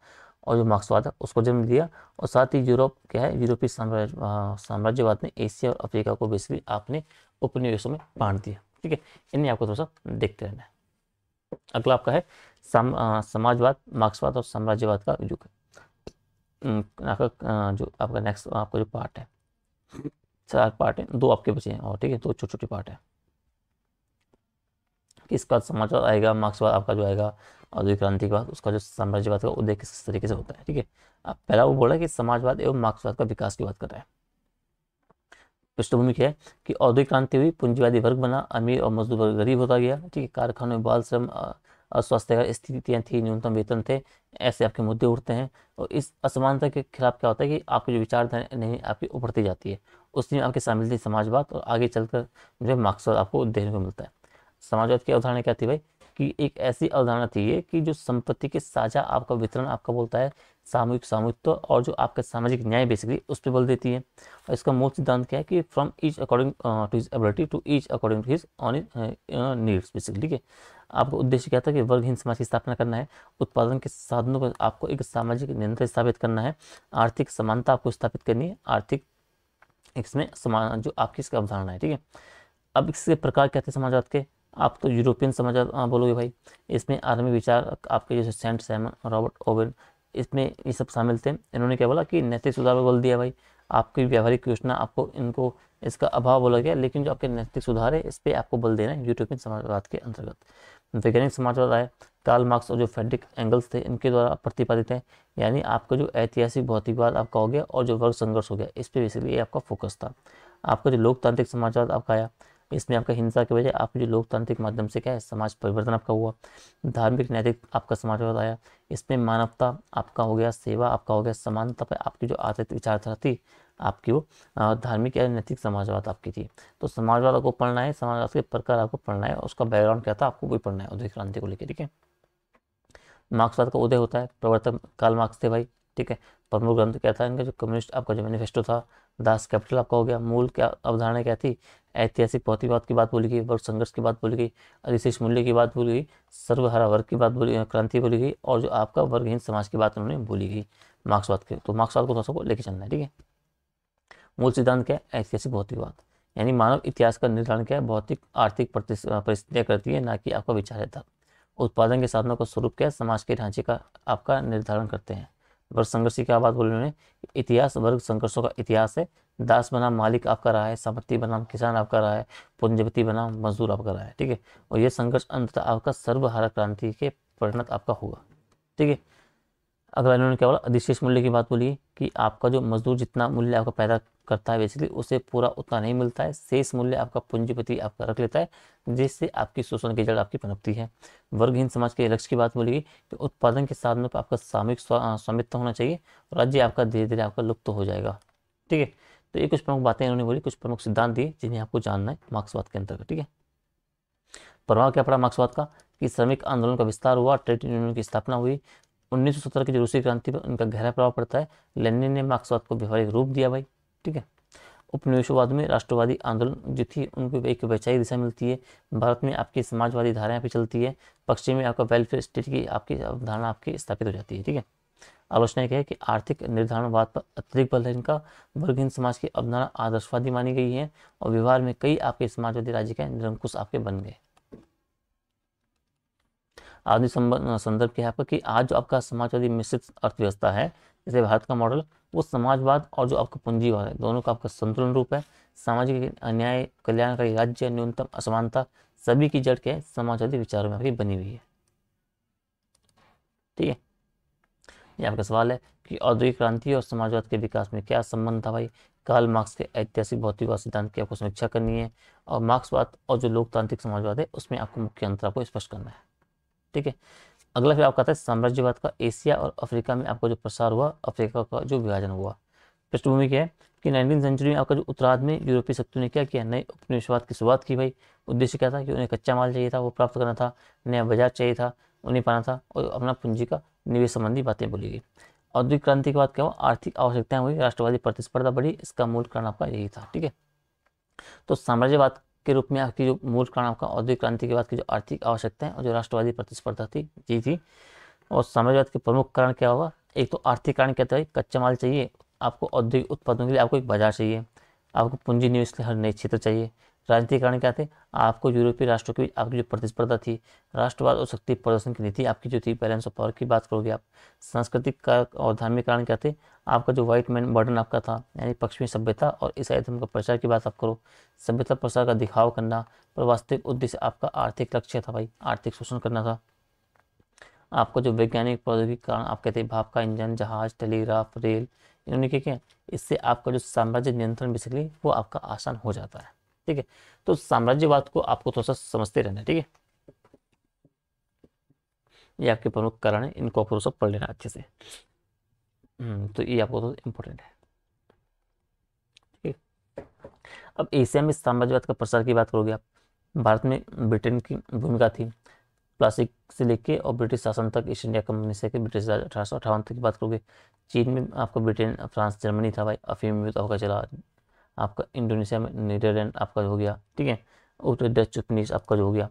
और जो मार्क्सवाद है, उसको जन्म दिया, और साथ ही यूरोप क्या है, यूरोपीय साम्राज्यवाद ने एशिया और अफ्रीका को बेसिकली आपने उपनिवेशों में बांट दिया, ठीक है। इन्हें आपको थोड़ा सा देखते रहना है। अगला आपका है समाजवाद, मार्क्सवाद और साम्राज्यवाद का युग। आपका जो आपका नेक्स्ट आपका जो पार्ट है, 4 पार्ट हैं, 2 आपके बचे हैं और, ठीक है, 2 छोटे छोटे पार्ट हैं। इसका समाजवाद आएगा, मार्क्सवाद आपका जो आएगा औद्योगिक क्रांति के बाद, उसका जो साम्राज्यवाद का उदय किस तरीके से होता है, ठीक है। अब पहला वो बोला कि समाजवाद एवं मार्क्सवाद का विकास की बात कर रहा है। पृष्ठभूमि क्या है कि औद्योगिक क्रांति हुई, पूंजीवादी वर्ग बना, अमीर और मजदूर वर्ग गरीब होता गया, ठीक है। कारखानों में बाल श्रम, अस्वास्थ्यकर स्थितियाँ थी, न्यूनतम वेतन थे, ऐसे आपके मुद्दे उठते हैं। और इस असमानता के खिलाफ क्या होता है कि आपकी जो विचारधारा नहीं आपकी उभरती जाती है, उसमें आपके शामिल थी समाजवाद, और आगे चलकर जो है मार्क्सवाद आपको देखने को मिलता है। समाजवाद की अवधारणा क्या थी भाई, कि एक ऐसी अवधारणा थी ये कि जो संपत्ति के साझा आपका वितरण आपका बोलता है, सामूहिक स्वामित्व और जो आपका सामाजिक न्याय बेसिकली उस पर बल देती है। और इसका मूल सिद्धांत क्या है कि from each according to his ability to each according to his own needs basically, ठीक है। आपका उद्देश्य क्या था कि वर्गहीन समाज की स्थापना करना है, उत्पादन के साधनों पर आपको एक सामाजिक नियंत्रण स्थापित करना है, आर्थिक समानता आपको स्थापित करनी है, आर्थिक इसमें समान जो आपकी इसकी अवधारणा है, ठीक है। अब इसके प्रकार क्या थे समाजवाद के, आप तो यूरोपियन समाजवाद बोलोगे भाई, इसमें आर्मी विचार आपके जैसे सेंट साइमन, रॉबर्ट ओवेन, इसमें ये सब शामिल थे। इन्होंने क्या बोला कि नैतिक सुधार पर बल दिया भाई, आपकी व्यावहारिक योजना आपको इनको इसका अभाव बोला गया, लेकिन जो आपके नैतिक सुधार है इस पर आपको बल देना है यूरोपियन समाजवाद के अंतर्गत। वैज्ञानिक समाजवाद आया, कार्ल मार्क्स और जो फ्रेडरिक एंगल्स थे इनके द्वारा प्रतिपादित है, यानी आपका जो ऐतिहासिक भौतिकवाद आपका हो गया और जो वर्ग संघर्ष हो गया, इस पर बेसिकली ये आपका फोकस था। आपका जो लोकतांत्रिक समाजवाद आपका आया, इसमें आपका हिंसा के बजाय आपके जो लोकतांत्रिक माध्यम से क्या है समाज परिवर्तन आपका हुआ। धार्मिक नैतिक आपका समाजवाद आया, इसमें मानवता आपका हो गया, सेवा आपका हो गया, समानता पर आपकी जो आधारित विचारधारा थी आपकी वो धार्मिक या नैतिक समाजवाद आपकी थी। तो समाजवाद आपको पढ़ना है, समाजवाद के प्रकार आपको पढ़ना है, उसका बैकग्राउंड क्या था आपको वही पढ़ना है औद्योगिक क्रांति को लेकर, ठीक है। मार्क्सवाद का उदय होता है, प्रवर्तक कार्ल मार्क्स थे भाई, ठीक है। प्रमुख ग्रंथ क्या था इनका, जो कम्युनिस्ट आपका जो मैनिफेस्टो था, दास कैपिटल आपका हो गया। मूल क्या अवधारणा क्या थी, ऐतिहासिक भौतिकवाद की बात बोली गई, वर्ग संघर्ष की बात बोली गई, अधिशेष मूल्य की बात बोली गई, सर्वहारा वर्ग की बात बोली, क्रांति बोली गई, और जो आपका वर्गहीन समाज की बात उन्होंने बोली गई मार्क्सवाद के। तो मार्क्सवाद को थोड़ा सा लेके चलना है, ठीक है। मूल सिद्धांत क्या है, ऐतिहासिक भौतिकवाद, यानी मानव इतिहास का निर्धारण क्या है, भौतिक आर्थिक परिस्थितियाँ करती है, ना कि आपका विचार था। उत्पादन के साधनों का स्वरूप क्या है, समाज के ढांचे का आपका निर्धारण करते हैं। वर्ग संघर्ष की क्या बात बोली उन्होंने, इतिहास वर्ग संघर्षों का इतिहास है, दास बनाम मालिक आपका रहा है, सामर्थ्य बनाम किसान आपका रहा है, पूंजीपति बनाम मजदूर आपका रहा है, ठीक है। और ये संघर्ष अंततः आपका सर्वहारा क्रांति के परिणत आपका होगा, ठीक है। अगला इन्होंने क्या बोला, अधिशेष मूल्य की बात बोली कि आपका जो मजदूर जितना मूल्य आपका पैदा करता है बेसिकली उसे पूरा उतना नहीं मिलता है, शेष मूल्य आपका पूंजीपति आपका रख लेता है, जिससे आपकी शोषण की जड़ आपकी पनपती है। वर्गहीन समाज के लक्ष्य की बात बोली गई कि उत्पादन के साधनों पर आपका सामूहिक स्वामित्व होना चाहिए, राज्य आपका धीरे धीरे आपका लुप्त हो जाएगा, ठीक है। तो ये कुछ प्रमुख बातें इन्होंने बोली, कुछ प्रमुख सिद्धांत दिए जिन्हें आपको जानना है मार्क्सवाद के अंतर्गत, ठीक है। प्रभाव क्या पड़ा मार्क्सवाद का, कि श्रमिक आंदोलन का विस्तार हुआ, ट्रेड यूनियन की स्थापना हुई, 1917 की जो रूसी क्रांति पर उनका गहरा प्रभाव पड़ता है। लेनिन ने मार्क्सवाद को व्यवहारिक रूप दिया भाई, ठीक है। उपनिवेशवाद में राष्ट्रवादी आंदोलन जो थी उनको एक वैचारिक दिशा मिलती है। भारत में आपकी समाजवादी धाराएं भी चलती है, पश्चिम में आपका वेलफेयर स्टेट की आपकी अवधारणा आपकी स्थापित हो जाती है, ठीक है। आलोचना क्या है कि आर्थिक निर्धारणवाद पर अत्यधिक बल है इनका, वर्गहीन समाज की अवधारणा आदर्शवादी मानी गई है, और व्यवहार में कई आपके समाजवादी राज्य के निरंकुश आपके बन गए। आधुनिक संदर्भ क्या है आपका, कि आज जो आपका समाजवादी मिश्रित अर्थव्यवस्था है, जैसे भारत का मॉडल, वो समाजवाद और जो आपका पूंजीवाद है दोनों का आपका संतुलन रूप है। सामाजिक अन्याय, कल्याणकारी राज्य, न्यूनतम असमानता, सभी की जड़ क्या है, समाजवादी विचारों में आपकी बनी हुई है, ठीक है। ये आपका सवाल है कि औद्योगिक क्रांति और समाजवाद के विकास में क्या संबंध था भाई। कार्ल मार्क्स के ऐतिहासिक भौतिकवाद सिद्धांत की आपको समीक्षा करनी है, और मार्क्सवाद और जो लोकतांत्रिक समाजवाद है उसमें आपको मुख्य अंतर आपको स्पष्ट करना है, ठीक है। अगला फिर आपका आता है साम्राज्यवाद का एशिया और अफ्रीका में आपका जो प्रसार हुआ, अफ्रीका का जो विभाजन हुआ। पृष्ठभूमि क्या है कि 19वीं सेंचुरी में आपका जो उत्तरार्ध में यूरोपीय शक्तियों ने क्या किया, नए उपनिवेशवाद की शुरुआत की भाई। उद्देश्य क्या था कि उन्हें कच्चा माल चाहिए था, वो प्राप्त करना था, नया बाजार चाहिए था उन्हें पाना था, और अपना पूंजी का निवेश संबंधी बातें बोली गई। औद्योगिक क्रांति के बाद क्या हुआ, आर्थिक आवश्यकताएं हुई, राष्ट्रवादी प्रतिस्पर्धा बढ़ी, इसका मूल कारण आपका यही था, ठीक है। तो साम्राज्यवाद के रूप में आपकी जो मूल कारण आपका औद्योगिक क्रांति के बाद की जो आर्थिक आवश्यकताएं और जो राष्ट्रवादी प्रतिस्पर्धा थी जी थी। और साम्राज्यवाद के प्रमुख कारण क्या होगा, एक तो आर्थिक कारण क्या था, कच्चा माल चाहिए आपको, औद्योगिक उत्पादों के लिए आपको एक बाजार चाहिए, आपको पूंजी निवेश के लिए हर नए क्षेत्र चाहिए, राजनीतिक कारण क्या थे, आपको यूरोपीय राष्ट्रों के बीच आपकी जो प्रतिस्पर्धा थी, राष्ट्रवाद और शक्ति प्रदर्शन की नीति आपकी जो थी, बैलेंस ऑफ पावर की बात करोगे आप। सांस्कृतिक का और धार्मिक कारण क्या थे, आपका जो व्हाइट मैन बर्डन आपका था, यानी पश्चिमी सभ्यता और ईसाई धर्म का प्रचार की बात आप करो, सभ्यता प्रसार का दिखावा करना, पर वास्तविक उद्देश्य आपका आर्थिक लक्ष्य था भाई, आर्थिक शोषण करना था। आपका जो वैज्ञानिक प्रौद्योगिकी कारण आप कहते हैं भाप का इंजन, जहाज, टेलीग्राफ, रेल, इन्होंने क्या, इससे आपका जो साम्राज्य नियंत्रण बेसिकली वो आपका आसान हो जाता है। ठीक है, तो साम्राज्यवाद को आपको थोड़ा सा समझते रहना है। ठीक है, ये आपके प्रमुख कारण है, इनको आपको सब पढ़ लेना अच्छे से। तो ये आपको तो इम्पोर्टेंट है। ठीक है, अब एशिया में साम्राज्यवाद का प्रसार की बात करोगे आप, भारत में ब्रिटेन की भूमिका थी, प्लास्टिक से लेके और ब्रिटिश शासन तक, ईस्ट इंडिया कंपनी से लेकर ब्रिटिश 1858 तक की बात करोगे। चीन में आपका ब्रिटेन, फ्रांस, जर्मनी था भाई, अफीम युद्ध होकर चला। आपका इंडोनेशिया में नीदरलैंड आपका हो गया। ठीक है, उत्तर डच उपनिवेश आपका जो हो गया,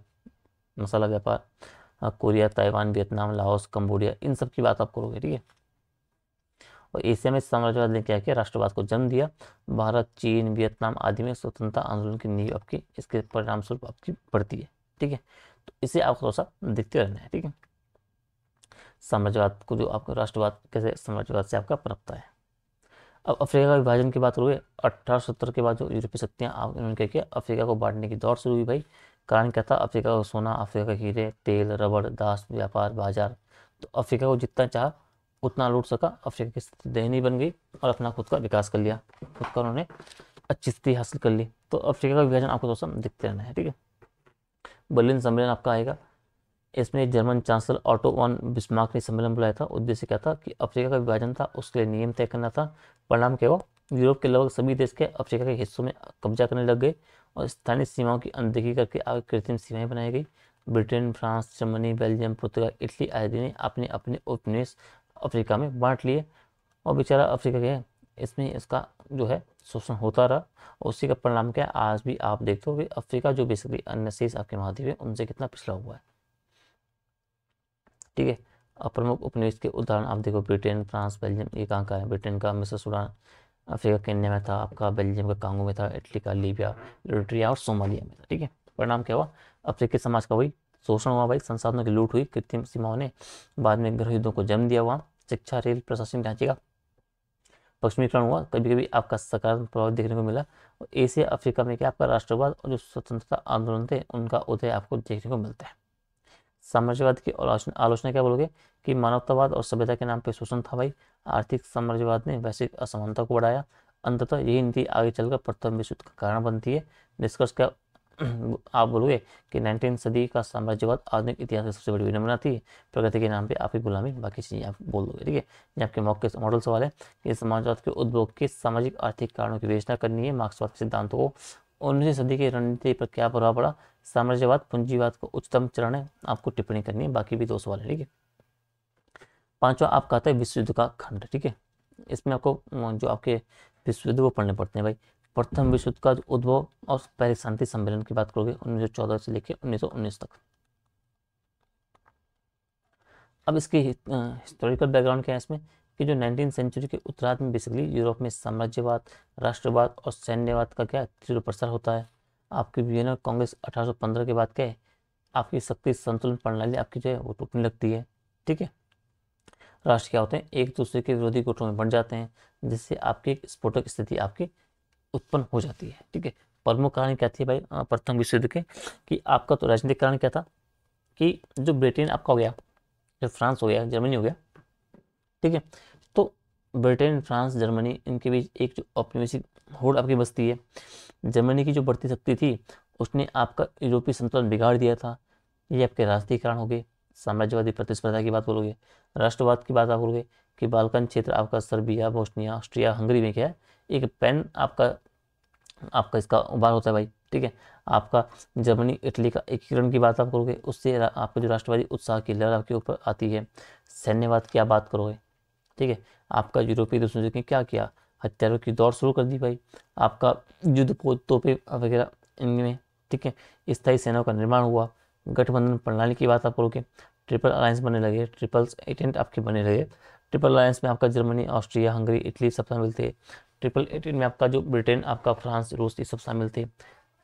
मसाला व्यापार। Korea, Taiwan, Vietnam, Laos, Cambodia, इन सब की बात आप करोगे। ठीक है, और एशिया में साम्राज्यवाद ने क्या किया, राष्ट्रवाद को जन्म दिया। भारत, चीन, वियतनाम आदि में स्वतंत्रता आंदोलन की नींव आपकी इसके परिणाम स्वरूप आपकी बढ़ती है। ठीक है, तो इसे आपको थोड़ा सा देखते रहना है। ठीक है, साम्राज्यवाद को जो आपका राष्ट्रवाद कैसे साम्राज्यवाद से आपका पनपता है। अब अफ्रीका का विभाजन की बात करोगे, 1870 के बाद जो यूरोपीय शक्तियाँ उन्होंने क्या किया, अफ्रीका को बांटने की दौड़ शुरू हुई भाई। कारण क्या था, अफ्रीका का सोना, अफ्रीका के हीरे, तेल, रबड़, दास, व्यापार, बाजार। तो अफ्रीका को जितना चाहा उतना लूट सका, अफ्रीका की स्थिति दयनीय बन गई और अपना खुद का विकास कर लिया, खुद का उन्होंने अच्छी स्थिति हासिल कर ली। तो अफ्रीका का विभाजन आपको दोस्तों दिखते रहना है। ठीक है, बर्लिन सम्मेलन आपका आएगा, इसमें German chancellor auto von Bismarck ने सम्मेलन बुलाया था। उद्देश्य क्या था कि अफ्रीका का विभाजन था, उसके लिए नियम तय करना था। परिणाम क्या हुआ, यूरोप के लगभग सभी देश के अफ्रीका के हिस्सों में कब्जा करने लग गए और स्थानीय सीमाओं की अनदेखी करके आगे कृत्रिम सीमाएं बनाई गई। ब्रिटेन, फ्रांस, जर्मनी, बेल्जियम, पुर्तगाल, इटली आदि ने अपने अपने उपनिवेश अफ्रीका में बांट लिए और बेचारा अफ्रीका क्या है, इसमें इसका जो है शोषण होता रहा। और उसी का परिणाम क्या है, आज भी आप देखते हो कि अफ्रीका जो बेसिकली अन्य शेष आपके महाद्वीप है उनसे कितना पिछड़ा हुआ है। ठीक है, अब प्रमुख उपनिवेश के उदाहरण आप देखो, ब्रिटेन, फ्रांस, बेल्जियम, ये कहाँ का है, ब्रिटेन का मिस्र सूडान, अफ्रीका केन्या में था आपका, बेल्जियम का कांगो में था, इटली का लीबिया, इरिट्रिया और सोमालिया में था। ठीक है, परिणाम क्या हुआ, अफ्रीकी समाज का वही शोषण हुआ भाई, संसाधनों की लूट हुई कृत्रिम सीमाओं ने, बाद में गृह युद्धों को जन्म दिया। वहाँ शिक्षा, रेल, प्रशासनिक ढांचे का पश्चिमीकरण हुआ, कभी कभी आपका सकारात्मक प्रभाव देखने को मिला। और एशिया अफ्रीका में क्या आपका राष्ट्रवाद और जो स्वतंत्रता आंदोलन थे उनका उदय आपको देखने को मिलता है। साम्राज्यवाद की आलोचना आलोचना क्या बोलोगे कि मानवतावाद और सभ्यता के नाम पे शोषण था भाई। आर्थिक साम्राज्यवाद ने वैश्विक असमानता को बढ़ाया। अंततः यही नीति आगे चलकर प्रथम विश्व युद्ध का कारण बनती है। निष्कर्ष क्या आप बोलोगे कि 19वीं सदी का साम्राज्यवाद आधुनिक इतिहास की सबसे बड़ी विडंबना थी। प्रगति के नाम पे आपकी गुलामी, बाकी चीजें आप बोल दोगे। ठीक है, ये आपके मॉडल सवाल है कि समाजवाद के उद्भव के सामाजिक आर्थिक कारणों की विवेचना करनी है। मार्क्सवाद के सिद्धांतों को 19वीं सदी की रणनीति पर क्या प्रभाव पड़ा। साम्राज्यवाद पूंजीवाद का उच्चतम चरण है, आपको टिप्पणी करनी है, बाकी भी 2 सवाल है। ठीक है, पांचवा आपका आता है विश्व युद्ध का खंड। ठीक है, इसमें आपको जो आपके विश्व युद्ध वो पढ़ने पड़ते हैं भाई। प्रथम विश्व युद्ध का उद्भव और पहले शांति सम्मेलन की बात करोगे 1914 से लेकर 1919 तक। अब इसकी हिस्टोरिकल बैकग्राउंड क्या है इसमें कि जो 19वीं सेंचुरी के उत्तरार्ध में बेसिकली यूरोप में साम्राज्यवाद, राष्ट्रवाद और सैन्यवाद का क्या तीव्र प्रसार होता है। आपकी वियना कांग्रेस 1815 के बाद क्या है, आपकी शक्ति संतुलन प्रणाली आपकी जो है वो टूटने लगती है। ठीक है, राष्ट्र क्या होते हैं, एक दूसरे के विरोधी गुटों में बंट जाते हैं, जिससे आपकी एक स्फोटक स्थिति आपकी उत्पन्न हो जाती है। ठीक है, प्रमुख कारण क्या थी भाई प्रथम विश्व युद्ध के, कि आपका तो राजनीतिक कारण क्या था कि जो ब्रिटेन आपका हो गया, जो फ्रांस हो गया, जर्मनी हो गया। ठीक है, तो ब्रिटेन, फ्रांस, जर्मनी इनके बीच एक जो औपनिवेशिक होड़ आपकी बसती है। जर्मनी की जो बढ़ती शक्ति थी उसने आपका यूरोपीय संतुलन बिगाड़ दिया था। ये आपके राजनीतिक कारण हो गए। साम्राज्यवादी प्रतिस्पर्धा की बात बोलोगे, राष्ट्रवाद की बात आप बोलोगे कि बाल्कन क्षेत्र आपका सर्बिया, बोस्निया, ऑस्ट्रिया, हंगरी में क्या है, एक पैन आपका इसका उभार होता है भाई। ठीक है, आपका जर्मनी, इटली का एकीकरण की बात आप करोगे, उससे आपका जो राष्ट्रवादी उत्साह की लहर आपके ऊपर आती है। सैन्यवाद की आप बात करोगे, ठीक है, आपका यूरोपीय देशों ने क्या किया, हथियारों की दौड़ शुरू कर दी भाई। आपका युद्ध तोपे वगैरह इनमें, ठीक है, स्थायी सेनाओं का निर्माण हुआ। गठबंधन प्रणाली की बात आप करोगे, ट्रिपल अलायंस बनने लगे, ट्रिपल्स एटेंट आपके बने लगे। ट्रिपल अलायंस में आपका जर्मनी, ऑस्ट्रिया, हंगरी, इटली सब शामिल थे। ट्रिपल एटेंट में आपका जो ब्रिटेन, आपका फ्रांस, रूस ये सब शामिल थे।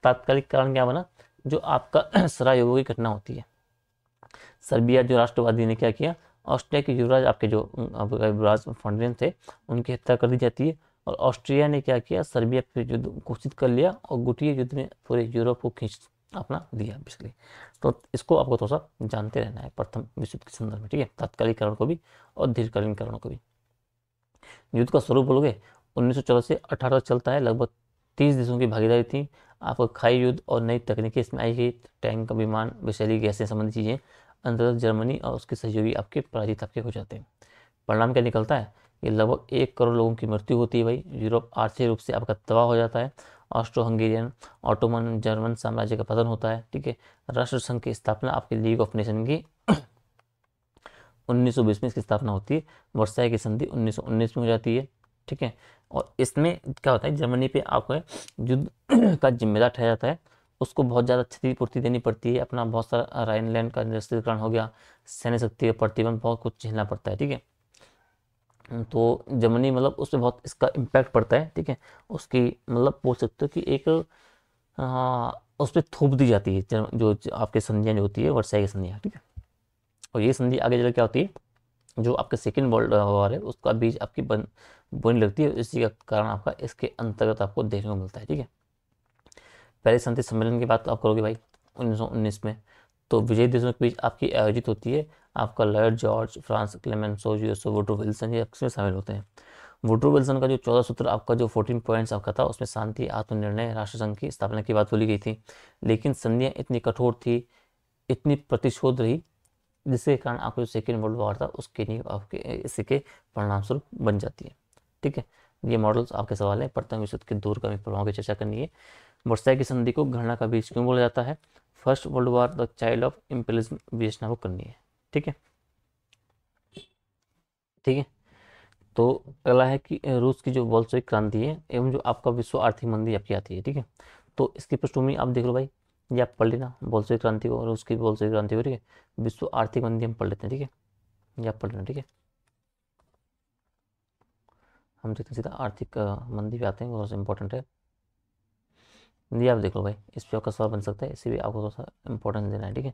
तात्कालिक कारण क्या बना, जो आपका सरायेवो की घटना होती है। सर्बिया जो राष्ट्रवादी ने क्या किया, ऑस्ट्रिया के युवराज आपके जो आपका युवराज फर्डिनेंड थे उनकी हत्या कर दी जाती है, और ऑस्ट्रिया ने क्या किया, सर्बिया पे युद्ध घोषित कर लिया और गुटिया युद्ध में पूरे यूरोप को खींच अपना दिया बेसिकली। तो इसको आपको थोड़ा सा जानते रहना है प्रथम विश्व युद्ध के संदर्भ में, ठीक है, तात्कालिक कारण को भी और दीर्घकालीन कारणों को भी। युद्ध का स्वरूप बोलोगे 1914 से 18 चलता है, लगभग 30 देशों की भागीदारी थी। आपको खाई युद्ध और नई तकनीकें इसमें आई गई, टैंक, विमान, विषैली गैसें संबंधी चीज़ें। अंततः जर्मनी और उसके सहयोगी आपके पराजित आपके हो जाते हैं। परिणाम क्या निकलता है, ये लगभग 1 करोड़ लोगों की मृत्यु होती है भाई। यूरोप आर्थिक रूप से आपका तबाह हो जाता है। ऑस्ट्रो हंगेरियन ऑटोमन जर्मन साम्राज्य का पतन होता है, ठीक है। राष्ट्र संघ की स्थापना आपके लीग ऑफ नेशन की 1920 में इसकी स्थापना होती है। वर्साई की संधि 1919 में हो जाती है, ठीक है। और इसमें क्या होता है, जर्मनी पे आपको युद्ध का जिम्मेदार ठहरा जाता है, उसको बहुत ज़्यादा क्षतिपूर्ति देनी पड़ती है, अपना बहुत सारा राइनलैंड का निरस्त्रीकरण हो गया, सैन्य शक्ति का प्रतिबंध, बहुत कुछ झेलना पड़ता है, ठीक है। तो जर्मनी मतलब उस पर बहुत इसका इम्पैक्ट पड़ता है, ठीक है। उसकी मतलब बोल सकते हो कि एक उस पर थोप दी जाती है जो आपके संधियाँ जो होती है, वर्साई की संधियाँ, ठीक है। और ये संधि आगे चल क्या होती है, जो आपका सेकेंड वर्ल्ड वॉर है उसका बीज आपकी बोनी लगती है, इसी का कारण आपका इसके अंतर्गत आपको देखने को मिलता है, ठीक है। पहले शांति सम्मेलन की बात तो आप करोगे भाई 1919 में, तो विजयी देशों के बीच आपकी आयोजित होती है। आपका लॉर्ड जॉर्ज, फ्रांस क्लेमेंसो, यूएसओ वुडरो विल्सन, ये इसमें शामिल होते हैं। वुडरो विल्सन का जो 14 सूत्र आपका जो 14 पॉइंट्स आपका था, उसमें शांति, आत्मनिर्णय, राष्ट्रसंघ की स्थापना की बात बोली गई थी। लेकिन संधियाँ इतनी कठोर थी, इतनी प्रतिशोध रही, जिसके कारण आपको जो सेकेंड वर्ल्ड वॉर था उसके नींव आपके इसी के परिणाम स्वरूप बन जाती है, ठीक है। ये मॉडल्स आपके सवाल है। प्रथम विश्व युद्ध के दूरगामी प्रभावों की चर्चा करनी है। वर्साई की संधि को घृणा का बीज क्यों बोला जाता है, first world war the child of imperialism विवेचना को करनी है, ठीक है, ठीक है। तो अगला है कि रूस की जो बोल्शेविक क्रांति है एवं जो आपका विश्व आर्थिक मंदी आपकी आती है, ठीक है। तो इसकी पृष्ठभूमि आप देख लो भाई, ये आप पढ़ लेना बोल्शेविक क्रांति को, रूस की बोल्शेविक क्रांति को, ठीक है। विश्व आर्थिक मंदी हम पढ़ लेते हैं, ठीक है, ये आप पढ़ लेना, ठीक है। हम देखते हैं सीधा आर्थिक मंदी पे आते हैं, बहुत इंपॉर्टेंट है। ये आप देख लो भाई, इस पे आपका सवाल बन सकता है, इसी भी आपको थोड़ा सा इंपॉर्टेंस देना है, ठीक है।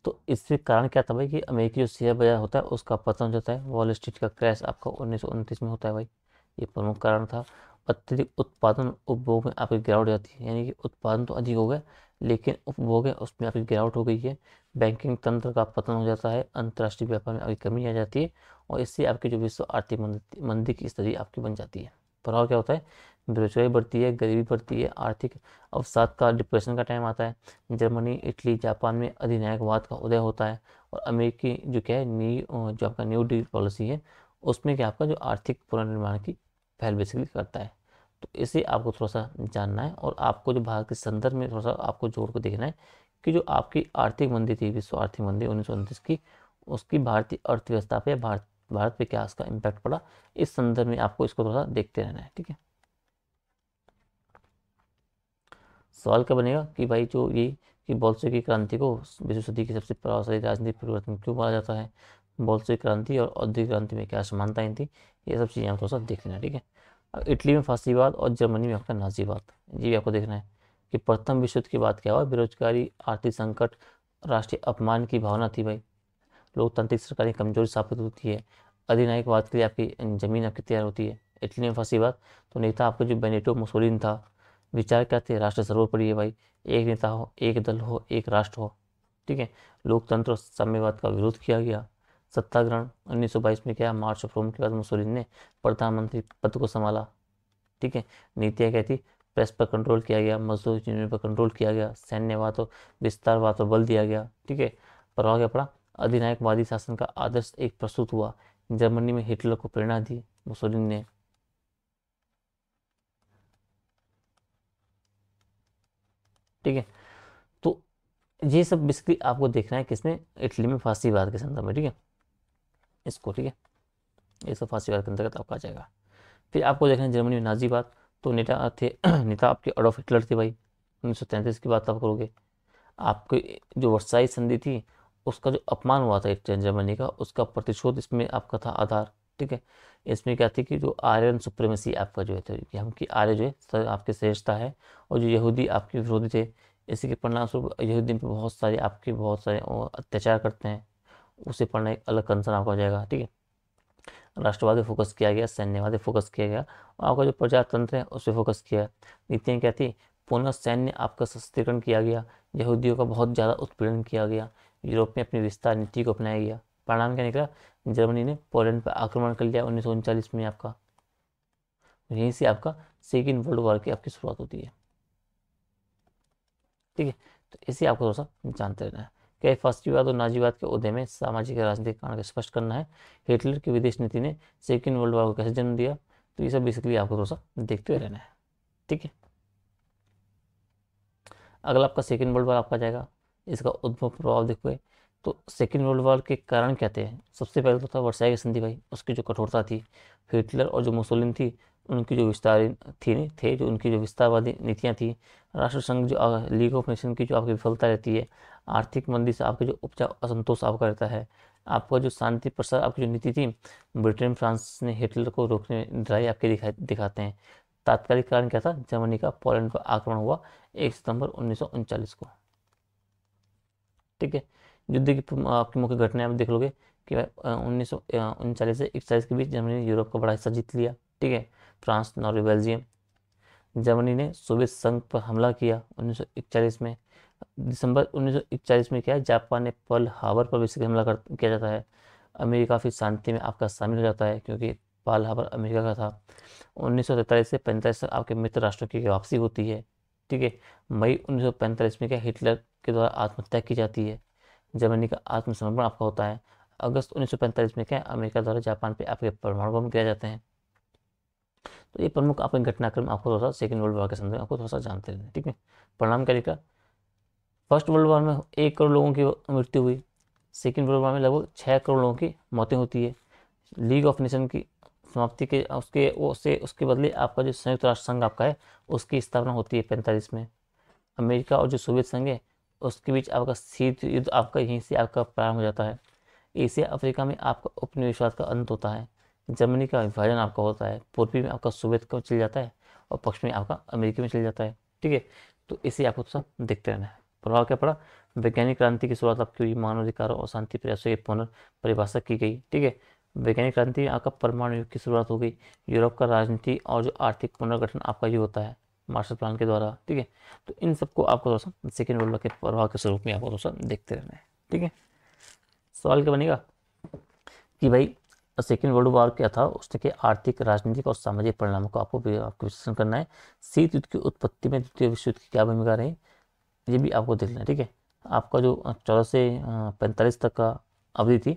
तो इससे कारण क्या था भाई कि अमेरिकी जो शेयर बाजार होता है उसका पतन हो जाता है, वॉल स्ट्रीट का क्रैश आपका 1929 में होता है भाई, ये प्रमुख कारण था। अत्यधिक उत्पादन उपभोग में आपकी गिरावट जाती है, यानी कि उत्पादन तो अधिक हो गया लेकिन उपभोग है उसमें आपकी गिरावट हो गई है। बैंकिंग तंत्र का पतन हो जाता है, अंतर्राष्ट्रीय व्यापार में आपकी कमी आ जाती है, और इससे आपकी जो विश्व आर्थिक मंदी की स्थिति आपकी बन जाती है। प्रभाव क्या होता है, बेरोजगारी बढ़ती है, गरीबी बढ़ती है, आर्थिक अवसाद का, डिप्रेशन का टाइम आता है। जर्मनी, इटली, जापान में अधिनायकवाद का उदय होता है, और अमेरिकी जो क्या है जो आपका न्यू डील पॉलिसी है उसमें क्या आपका जो आर्थिक पुनर्निर्माण की पहल बेसिकली करता है। तो इसे आपको थोड़ा सा जानना है, और आपको जो भारत के संदर्भ में थोड़ा सा आपको जोड़ कर देखना है कि जो आपकी आर्थिक मंदी थी, विश्व आर्थिक मंदी 1929 की, उसकी भारतीय अर्थव्यवस्था पे, भारत पे क्या उसका इम्पैक्ट पड़ा, इस संदर्भ में आपको इसको थोड़ा सा देखते रहना है, ठीक है। सवाल क्या बनेगा कि भाई जो ये कि बोल्शेविक क्रांति को विश्व सदी की सबसे प्रभावशाली राजनीतिक परिवर्तन क्यों माना जाता है, बोल्शेविक क्रांति और औद्योगिक क्रांति में क्या समानताएं थी, ये सब चीज़ें आप थोड़ा सा देख लेना, ठीक है। अब इटली में फांसीवाद और जर्मनी में आपका नाजीवाद, ये भी आपको देखना है कि प्रथम विश्व युद्ध के बाद क्या हुआ, बेरोजगारी, आर्थिक संकट, राष्ट्रीय अपमान की भावना थी भाई, लोकतांत्रिक सरकारें कमजोरी साबित होती है, अधिनायकवाद के लिए आपकी जमीन आपकी तैयार होती है। इटली में फांसीवाद, तो नेता आपका जो बेनिटो मुसोलिनी था, विचार क्या थे, राष्ट्र सर्वोपरि है भाई, एक नेता हो, एक दल हो, एक राष्ट्र हो, ठीक है। लोकतंत्र और साम्यवाद का विरोध किया गया। सत्याग्रहण 1922 में क्या, मार्च ऑफ रोम के बाद मुसोलिनी ने प्रधानमंत्री पद को संभाला, ठीक है। नीतियाँ क्या थी, प्रेस पर कंट्रोल किया गया, मजदूर यूनियन पर कंट्रोल किया गया, सैन्यवाद और विस्तारवाद पर बल दिया गया, ठीक है। प्रभाव क्या पड़ा, अधिनायकवादी शासन का आदर्श एक प्रस्तुत हुआ। जर्मनी में हिटलर को प्रेरणा दी मुसोलिनी ने, ठीक है। तो ये सब बेसिकली आपको देखना है किसने, इटली में फांसीवाद के संदर्भ में, ठीक है, इसको, ठीक है। ये सब फांसीवाद के अंतर्गत आपका आ जाएगा। फिर आपको देखना है जर्मनी में नाजीवाद, तो नेता थे नेता आपके अडोल्फ हिटलर थे भाई। 1933 की बात आप करोगे, आपके जो वर्साई संधि थी उसका जो अपमान हुआ था एक जर्मनी का, उसका प्रतिशोध इसमें आपका था आधार, ठीक है। इसमें क्या थी कि जो आर्यन सुप्रीमेसी आपका जो है था कि हम कि आर्य जो है आपकी श्रेष्ठता है, और जो यहूदी आपके विरोधी थे, इसी के परिणामस्वरूप यहूदी पे बहुत सारे अत्याचार करते हैं, उसे पढ़ना एक अलग कंसर्न आपका हो जाएगा। ठीक है। राष्ट्रवाद पे फोकस किया गया, सैन्यवाद पे फोकस किया गया, और आपका जो प्रजातंत्र है उस पर फोकस किया। नीतियाँ क्या थी, पुनः सैन्य आपका सशक्तिकरण किया गया, यहूदियों का बहुत ज़्यादा उत्पीड़न किया गया, यूरोप में अपनी विस्तार नीति को अपनाया गया। परिणाम क्या निकला, जर्मनी ने पोलैंड पर आक्रमण कर लिया 1939 में आपका। यहीं से आपका सेकेंड वर्ल्ड वॉर की आपकी शुरुआत होती है। ठीक है। तो इसे आपको थोड़ा सा जानते रहना है। क्या फासिस्टवाद और नाजीवाद के उदय में सामाजिक और राजनीतिक कारण को स्पष्ट करना है। हिटलर की विदेश नीति ने सेकेंड वर्ल्ड वॉर को कैसे जन्म दिया, तो ये सब बेसिकली आपको थोड़ा सा देखते हुए रहना है। ठीक है। अगला आपका सेकेंड वर्ल्ड वॉर आपका जाएगा, इसका उद्भव प्रभाव देखोगे तो सेकेंड वर्ल्ड वॉर के कारण क्या थे। सबसे पहले तो था वर्साई की संधि भाई, उसकी जो कठोरता थी। हिटलर और जो मुसोलिन थी, उनकी जो विस्तार थी नहीं थे जो उनकी जो विस्तारवादी नीतियाँ थी। राष्ट्रसंघ जो लीग ऑफ नेशन की जो आपकी विफलता रहती है, आर्थिक मंदी से आपके जो उपजा असंतोष आपका रहता है, आपका जो शांति प्रसार आपकी जो नीति थी, ब्रिटेन फ्रांस ने हिटलर को रोकने ड्राई आपके दिखाते हैं। तात्कालिक कारण क्या था, जर्मनी का पोलैंड पर आक्रमण हुआ 1 सितंबर 1939 को। ठीक है। युद्ध की आपकी मुख्य घटनाएं आप देख लोगे कि 1939 से 41 के बीच जर्मनी ने यूरोप का बड़ा हिस्सा जीत लिया। ठीक है। France, Norway, Belgium. जर्मनी ने सोवियत संघ पर हमला किया 1941 में। दिसंबर 1941 में क्या है, जापान ने पर्ल हार्बर पर बेसिकली किया जाता है। अमेरिका फिर शांति में आपका शामिल हो जाता है, क्योंकि पर्ल हार्बर अमेरिका का था। 1943 से 45 तक आपके मित्र राष्ट्रों की वापसी होती है। ठीक है। मई 1945 में क्या हिटलर के द्वारा आत्महत्या की जाती है, जर्मनी का आत्मसमर्पण आपका होता है। अगस्त 1945 में क्या अमेरिका द्वारा जापान पे आपके परमाणु बम गिराए जाते हैं। तो ये प्रमुख आपके घटनाक्रम आपको थोड़ा सा सेकेंड वर्ल्ड वॉर के संदर्भ में आपको थोड़ा सा जानते रहना है। ठीक है। परिणाम क्या निकला, फर्स्ट वर्ल्ड वॉर में 1 करोड़ लोगों की मृत्यु हुई, सेकेंड वर्ल्ड वॉर में लगभग 6 करोड़ लोगों की मौतें होती है। लीग ऑफ नेशन की समाप्ति के उसके बदले आपका जो संयुक्त राष्ट्र संघ आपका है, उसकी स्थापना होती है 45 में। अमेरिका और जो सोवियत संघ है, उसके बीच आपका शीत युद्ध आपका यहीं से आपका प्रारंभ हो जाता है। एशिया अफ्रीका में आपका उपनिवेशवाद का अंत होता है। जर्मनी का विभाजन आपका होता है, पूर्वी में आपका सोवियत का चल जाता है, और पश्चिमी में आपका अमेरिकी में चल जाता है। ठीक है। तो इसे आपको सब देखते रहना है। प्रभाव क्या पड़ा, वैज्ञानिक क्रांति की शुरुआत आपकी हुई, मानवाधिकारों और शांति प्रयासों की पुनर्परिभाषा की गई। ठीक है। वैज्ञानिक क्रांति में आपका परमाणु युग की शुरुआत हो गई। यूरोप का राजनीति और जो आर्थिक पुनर्गठन आपका ये होता है मार्शल प्लान के द्वारा। ठीक है। तो इन सबको आपको थोड़ा सा सेकेंड वर्ल्ड वॉर के प्रभाव के स्वरूप में आपको थोड़ा सा देखते रहना है। ठीक है। सवाल क्या बनेगा कि भाई सेकेंड वर्ल्ड वॉर क्या था, उसके आर्थिक, राजनीतिक और सामाजिक परिणामों को आपको विश्लेषण करना है। शीत युद्ध की उत्पत्ति में द्वितीय विश्व युद्ध की क्या भूमिका रही, ये भी आपको देखना है। ठीक है। आपका जो 14 से 45 तक का अवधि थी,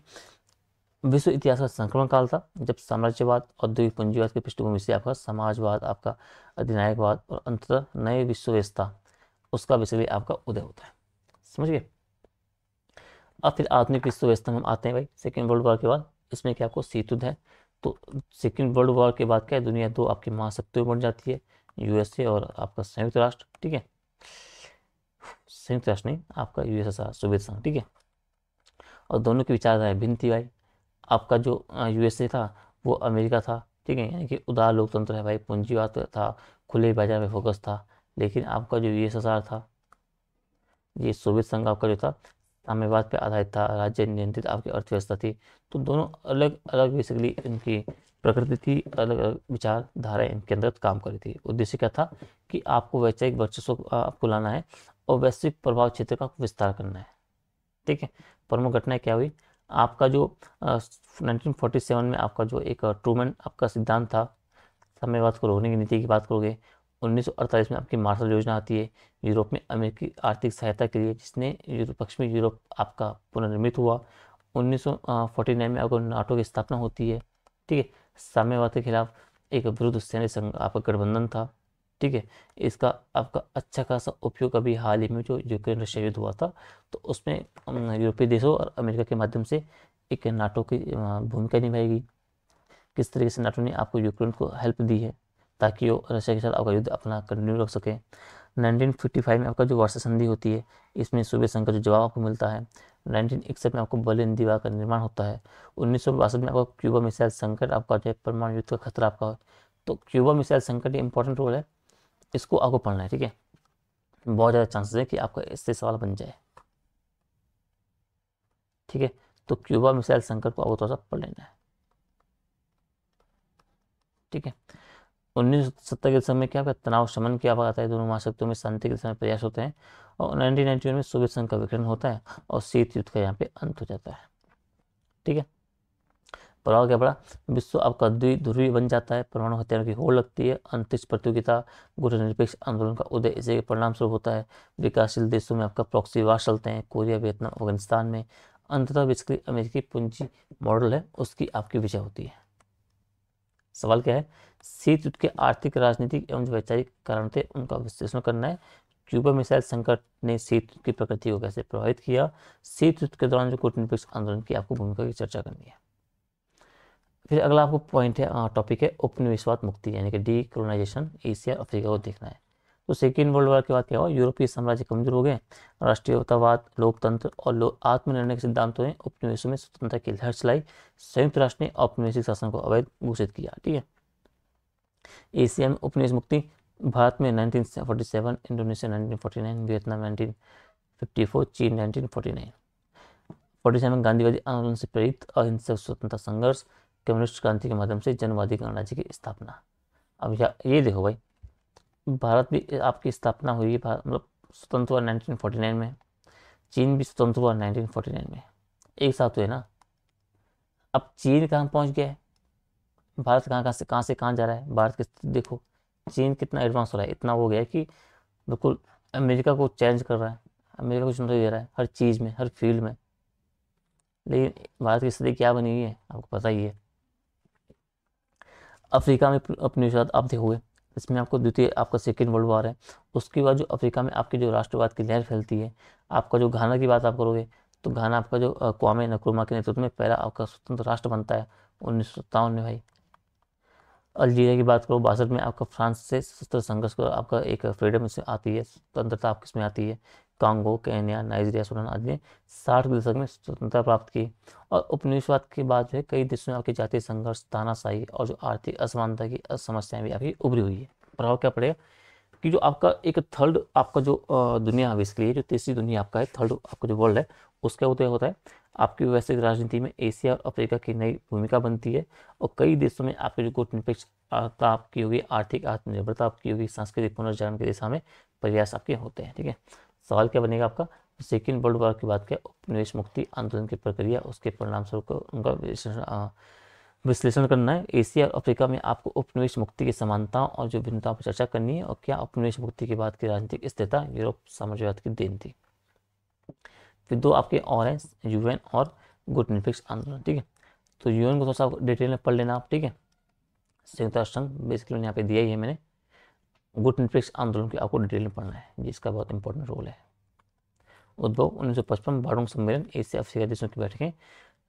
विश्व इतिहास का संक्रमण काल था, जब साम्राज्यवाद, औद्योगिक पूंजीवाद की पृष्ठभूमि से आपका समाजवाद, आपका अधिनायकवाद और अंततः नए विश्व व्यवस्था, उसका बेसिकली आपका उदय होता है। समझ गए। अब फिर आधुनिक विश्व व्यवस्था में हम आते हैं भाई सेकेंड वर्ल्ड वॉर के बाद। इसमें क्या आपको शीत युद्ध है। तो सेकेंड वर्ल्ड वॉर के बाद क्या है, दुनिया दो आपकी महाशक्तियों बन जाती है, यूएसए और आपका संयुक्त राष्ट्र। ठीक है। संयुक्त राष्ट्र नहीं, आपका यूएसएसआर, सोवियत संघ। ठीक है। और दोनों की विचारधाराएं भिन्न थी भाई। आपका जो यूएसए था वो अमेरिका था। ठीक है। यानी कि उदार लोकतंत्र है भाई, पूंजीवाद था, खुले बाजार में फोकस था। लेकिन आपका जो यूएसएसआर था, ये सोवियत संघ आपका जो था, साम्यवाद पे आधारित था, राज्य नियंत्रित आपकी अर्थव्यवस्था थी। तो दोनों अलग अलग बेसिकली इनकी प्रकृति थी, अलग अलग विचारधारा इनके अंदर काम कर रही थी। उद्देश्य क्या था कि आपको वैचारिक वर्चस्व आपको लाना है और वैश्विक प्रभाव क्षेत्र का विस्तार करना है। ठीक है। प्रमुख घटनाएं क्या हुई, आपका जो 1947 में आपका जो एक ट्रूमैन आपका सिद्धांत था, साम्यवाद को रोकने की नीति की बात करोगे। 1948 में आपकी मार्शल योजना आती है, यूरोप में अमेरिकी आर्थिक सहायता के लिए, जिसने पश्चिमी यूरोप आपका पुनर्निर्मित हुआ। 1949 में आपको नाटो की स्थापना होती है। ठीक है। साम्यवाद के खिलाफ एक विरुद्ध सैन्य संघ आपका गठबंधन था। ठीक है। इसका आपका अच्छा खासा उपयोग अभी हाल ही में जो यूक्रेन रशिया युद्ध हुआ था, तो उसमें यूरोपीय देशों और अमेरिका के माध्यम से एक नाटो की भूमिका निभाएगी। किस तरीके से नाटो ने आपको यूक्रेन को हेल्प दी है, ताकि वो रशिया के साथ आपका युद्ध अपना कंटिन्यू रख सके। 1955 में आपका जो वर्षा संधि होती है, इसमें सोवियत संघ का जो जवाब आपको मिलता है। 1961 में आपको बर्लिन दीवार का निर्माण होता है। 1962 में आपका क्यूबा मिसाइल संकट, आपका जो है परमाणु युद्ध का खतरा आपका। तो क्यूबा मिसाइल संकट इंपॉर्टेंट रोल है, इसको आपको पढ़ना है, ठीक है। बहुत ज़्यादा चांसेस है कि आपका इससे सवाल बन जाए, ठीक है। तो क्यूबा मिसाइल संकट को आपको थोड़ा सा पढ़ लेना है, ठीक है। 1970 के समय क्या होगा, तनाव शमन क्या आता है, दोनों महाशक्तियों में शांति के समय प्रयास होते हैं। और 1991 में सोवियत संघ का विखंडन होता है और शीत युद्ध का यहाँ पे अंत हो जाता है, ठीक है। प्रभाव क्या पड़ा, विश्व आपका द्विध्रुवीय बन जाता है, परमाणु हथियारों की होड़ लगती है, अंतरिक्ष प्रतियोगिता, गुटनिरपेक्ष आंदोलन का उदय इसी के परिणाम स्वरूप होता है। विकासशील देशों में आपका प्रॉक्सी वार चलते हैं, कोरिया, वियतनाम, अफगानिस्तान में। अंततः बेसिकली अमेरिकी पूंजी मॉडल है, उसकी आपकी विजय होती है। सवाल क्या है, शीत युद्ध के आर्थिक, राजनीतिक एवं वैचारिक कारण थे, उनका विश्लेषण करना है। क्यूबा मिसाइल संकट ने शीत युद्ध की प्रकृति को कैसे प्रभावित किया, शीत युद्ध के दौरान जो कूटनीतिक आंदोलन की आपको भूमिका की चर्चा करनी है। फिर अगला आपको पॉइंट है, टॉपिक है उपनिवेशवाद मुक्ति, यानी कि डीकोलोनाइजेशन, एशिया अफ्रीका को देखना है। तो सेकेंड वर्ल्ड वॉर के बाद क्या हुआ, यूरोपीय साम्राज्य कमजोर हो गए, राष्ट्रीयतावाद, लोकतंत्र और आत्मनिर्णय के सिद्धांतों ने उपनिवेशों में स्वतंत्रता की लहर चलाई। संयुक्त राष्ट्र ने औपनिवेशिक शासन को अवैध घोषित किया, ठीक है। एशिया में उपनिवेश मुक्ति, भारत में 1947, इंडोनेशिया 1949, वियतनाम 1954, चीन 1949। 47 गांधीवादी आंदोलन से प्रेरित अहिंसक स्वतंत्रता संघर्ष, कम्युनिस्ट क्रांति के माध्यम से जनवादी गणराज्य की स्थापना। अब ये देखो भाई, भारत भी आपकी स्थापना हुई है, मतलब स्वतंत्र हुआ 1949 में, चीन भी स्वतंत्र हुआ 1949 में, एक साथ हुए ना। अब चीन कहाँ पहुँच गया है, भारत कहाँ से कहाँ जा रहा है। भारत की स्थिति देखो, चीन कितना एडवांस हो रहा है, इतना हो गया है कि बिल्कुल अमेरिका को चैलेंज कर रहा है, अमेरिका को चुनौती दे रहा है हर चीज़ में, हर फील्ड में। लेकिन भारत की स्थिति क्या बनी हुई है आपको पता ही है। अफ्रीका में उपनिवेशवाद आप देखोगे, इसमें आपको द्वितीय आपका सेकेंड वर्ल्ड वॉर है, उसके बाद जो अफ्रीका में आपकी जो राष्ट्रवाद की लहर फैलती है। आपका जो घाना की बात आप करोगे, तो घाना आपका जो क्वामे नक्रुमा के नेतृत्व में पहला आपका स्वतंत्र राष्ट्र बनता है 1957 में भाई। अल्जीरिया की बात करो, 62 में आपका फ्रांस से सशस्त्र संघर्ष का आपका एक फ्रीडम इसमें आती है, स्वतंत्रता आपकी इसमें आती है। कांगो, केन्या, नाइजीरिया, सूडान आदि ने 60 के दशक में स्वतंत्रता प्राप्त की। और उपनिवेशवाद के बाद जो है कई देशों में आपके जातीय संघर्ष, तानाशाही और जो आर्थिक असमानता की समस्याएं भी आपकी उभरी हुई है। प्रभाव क्या पड़ेगा कि जो आपका एक थर्ड आपका जो दुनिया बेसिकली, जो तीसरी दुनिया आपका है, थर्ड आपका जो वर्ल्ड है, उसका होता है आपकी वैश्विक राजनीति में एशिया और अफ्रीका की नई भूमिका बनती है। और कई देशों में आपकी जो कूटनिरपेक्षता आपकी होगी, आर्थिक आत्मनिर्भरता आपकी होगी, सांस्कृतिक पुनर्जागरण की दिशा में प्रयास आपके होते हैं, ठीक है। सवाल क्या बनेगा आपका, सेकेंड वर्ल्ड वॉर की बात क्या, उपनिवेश मुक्ति आंदोलन की प्रक्रिया, उसके परिणाम स्वरूप उनका विश्लेषण करना है। एशिया और अफ्रीका में आपको उपनिवेश मुक्ति की समानताओं और जो भिन्नताओं पर चर्चा करनी है, और क्या उपनिवेश मुक्ति के बाद की राजनीतिक स्थिरता यूरोप साम्राज्यवाद की देन थी। फिर दो आपके और हैं, यूएन और गुटनिरपेक्ष आंदोलन, ठीक है। तो यूएन को थोड़ा सा डिटेल में पढ़ लेना आप, ठीक है। संयुक्त राष्ट्र संघ बेसिकली यहाँ पे दिया ही है मैंने। गुटनिरपेक्ष आंदोलन की आपको डिटेल में पढ़ना है, जिसका बहुत इंपॉर्टेंट रोल है। उद्भव 1955, बार्डुंग सम्मेलन, एशिया अफ्रीका देशों की बैठकें,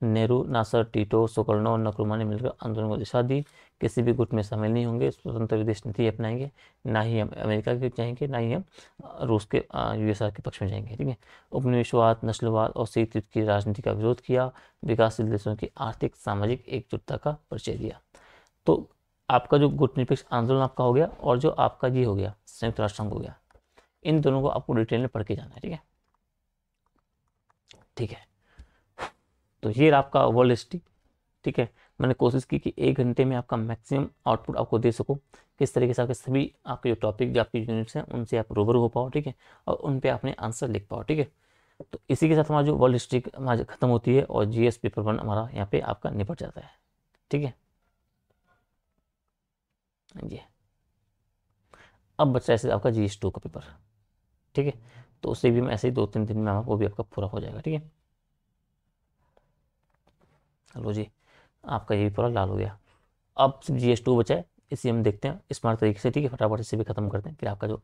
नेहरू, नासर, टीटो, सोकर्नो और नक्रुमा ने मिलकर आंदोलन को दिशा दी। किसी भी गुट में शामिल नहीं होंगे, स्वतंत्र विदेश नीति अपनाएंगे, ना ही हम अमेरिका के जाएंगे, ना ही हम रूस के यूएसआर के पक्ष में जाएंगे, ठीक है। उपनिवेशवाद, नस्लवाद और शीत युद्ध की राजनीति का विरोध किया, विकासशील देशों की आर्थिक सामाजिक एकजुटता का परिचय दिया। तो आपका जो गुटनिरपेक्ष आंदोलन आपका हो गया, और जो आपका ये हो गया संयुक्त राष्ट्र संघ हो गया, इन दोनों को आपको डिटेल में पढ़ के जाना है, ठीक है। ठीक है, तो ये आपका वर्ल्ड हिस्ट्री, ठीक है। मैंने कोशिश की कि 1 घंटे में आपका मैक्सिमम आउटपुट आपको दे सकूं, किस तरीके से आपके सभी आपके जो टॉपिक, जो आपकी यूनिट्स हैं, उनसे आप रूबरू हो पाओ, ठीक है, और उन पे अपने आंसर लिख पाओ, ठीक है। तो इसी के साथ हमारा जो वर्ल्ड हिस्ट्री हमारी खत्म होती है, और जीएस पेपर 1 हमारा यहाँ पे आपका निपट जाता है, ठीक है जी। अब बच्चा ऐसे आपका GS2 का पेपर, ठीक है। तो उससे भी मैं ऐसे ही 2-3 दिन में वो भी आपका पूरा हो जाएगा, ठीक है। हेलो जी, आपका ये भी पूरा लाल हो गया। अब सिर्फ GS2 बचा है, इसे हम देखते हैं स्मार्ट तरीके से, ठीक है। फटाफट इसे भी खत्म करते हैं, फिर आपका जो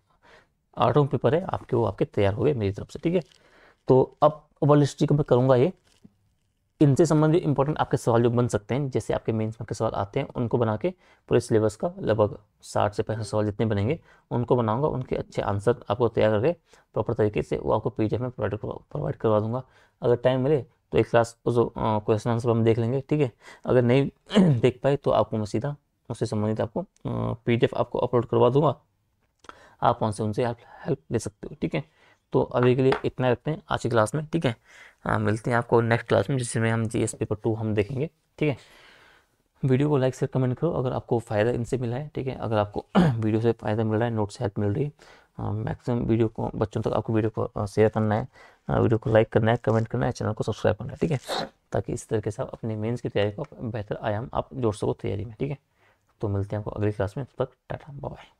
8वां पेपर है आपके, वो आपके तैयार हो गए मेरी तरफ से, ठीक है। तो अब वर्ल्ड हिस्ट्री का मैं करूँगा ये इनसे संबंधित इंपॉर्टेंट आपके सवाल जो बन सकते हैं, जैसे आपके मेंस में के सवाल आते हैं, उनको बना के पूरे सिलेबस का लगभग 60 से 65 सवाल जितने बनेंगे उनको बनाऊंगा, उनके अच्छे आंसर आपको तैयार करके प्रॉपर तरीके से वो आपको पीडीएफ में प्रोवाइड करवा दूंगा। अगर टाइम मिले तो एक क्लास जो क्वेश्चन आंसर हम देख लेंगे, ठीक है। अगर नहीं देख पाए तो आपको मैं सीधा उससे संबंधित आपको पीडीएफ आपको अपलोड करवा दूंगा, आप वहाँ से उनसे आप हेल्प ले सकते हो, ठीक है। तो अभी के लिए इतना रखते हैं आज की क्लास में, ठीक है। मिलते हैं आपको नेक्स्ट क्लास में जिसमें हम जीएस पेपर 2 हम देखेंगे, ठीक है। वीडियो को लाइक शेयर कमेंट करो अगर आपको फ़ायदा इनसे मिला है, ठीक है। अगर आपको वीडियो से फ़ायदा मिल रहा है, नोट से हेल्प मिल रही है, मैक्सिमम वीडियो को बच्चों तक आपको वीडियो को शेयर करना है, वीडियो को लाइक करना है, कमेंट करना है, चैनल को सब्सक्राइब करना है, ठीक है। ताकि इस तरीके से आप अपने मेंस की तैयारी को बेहतर आयाम आप जोड़ सको तैयारी में, ठीक है। तो मिलते हैं आपको अगली क्लास में, तब तक टाटा बाय बाय।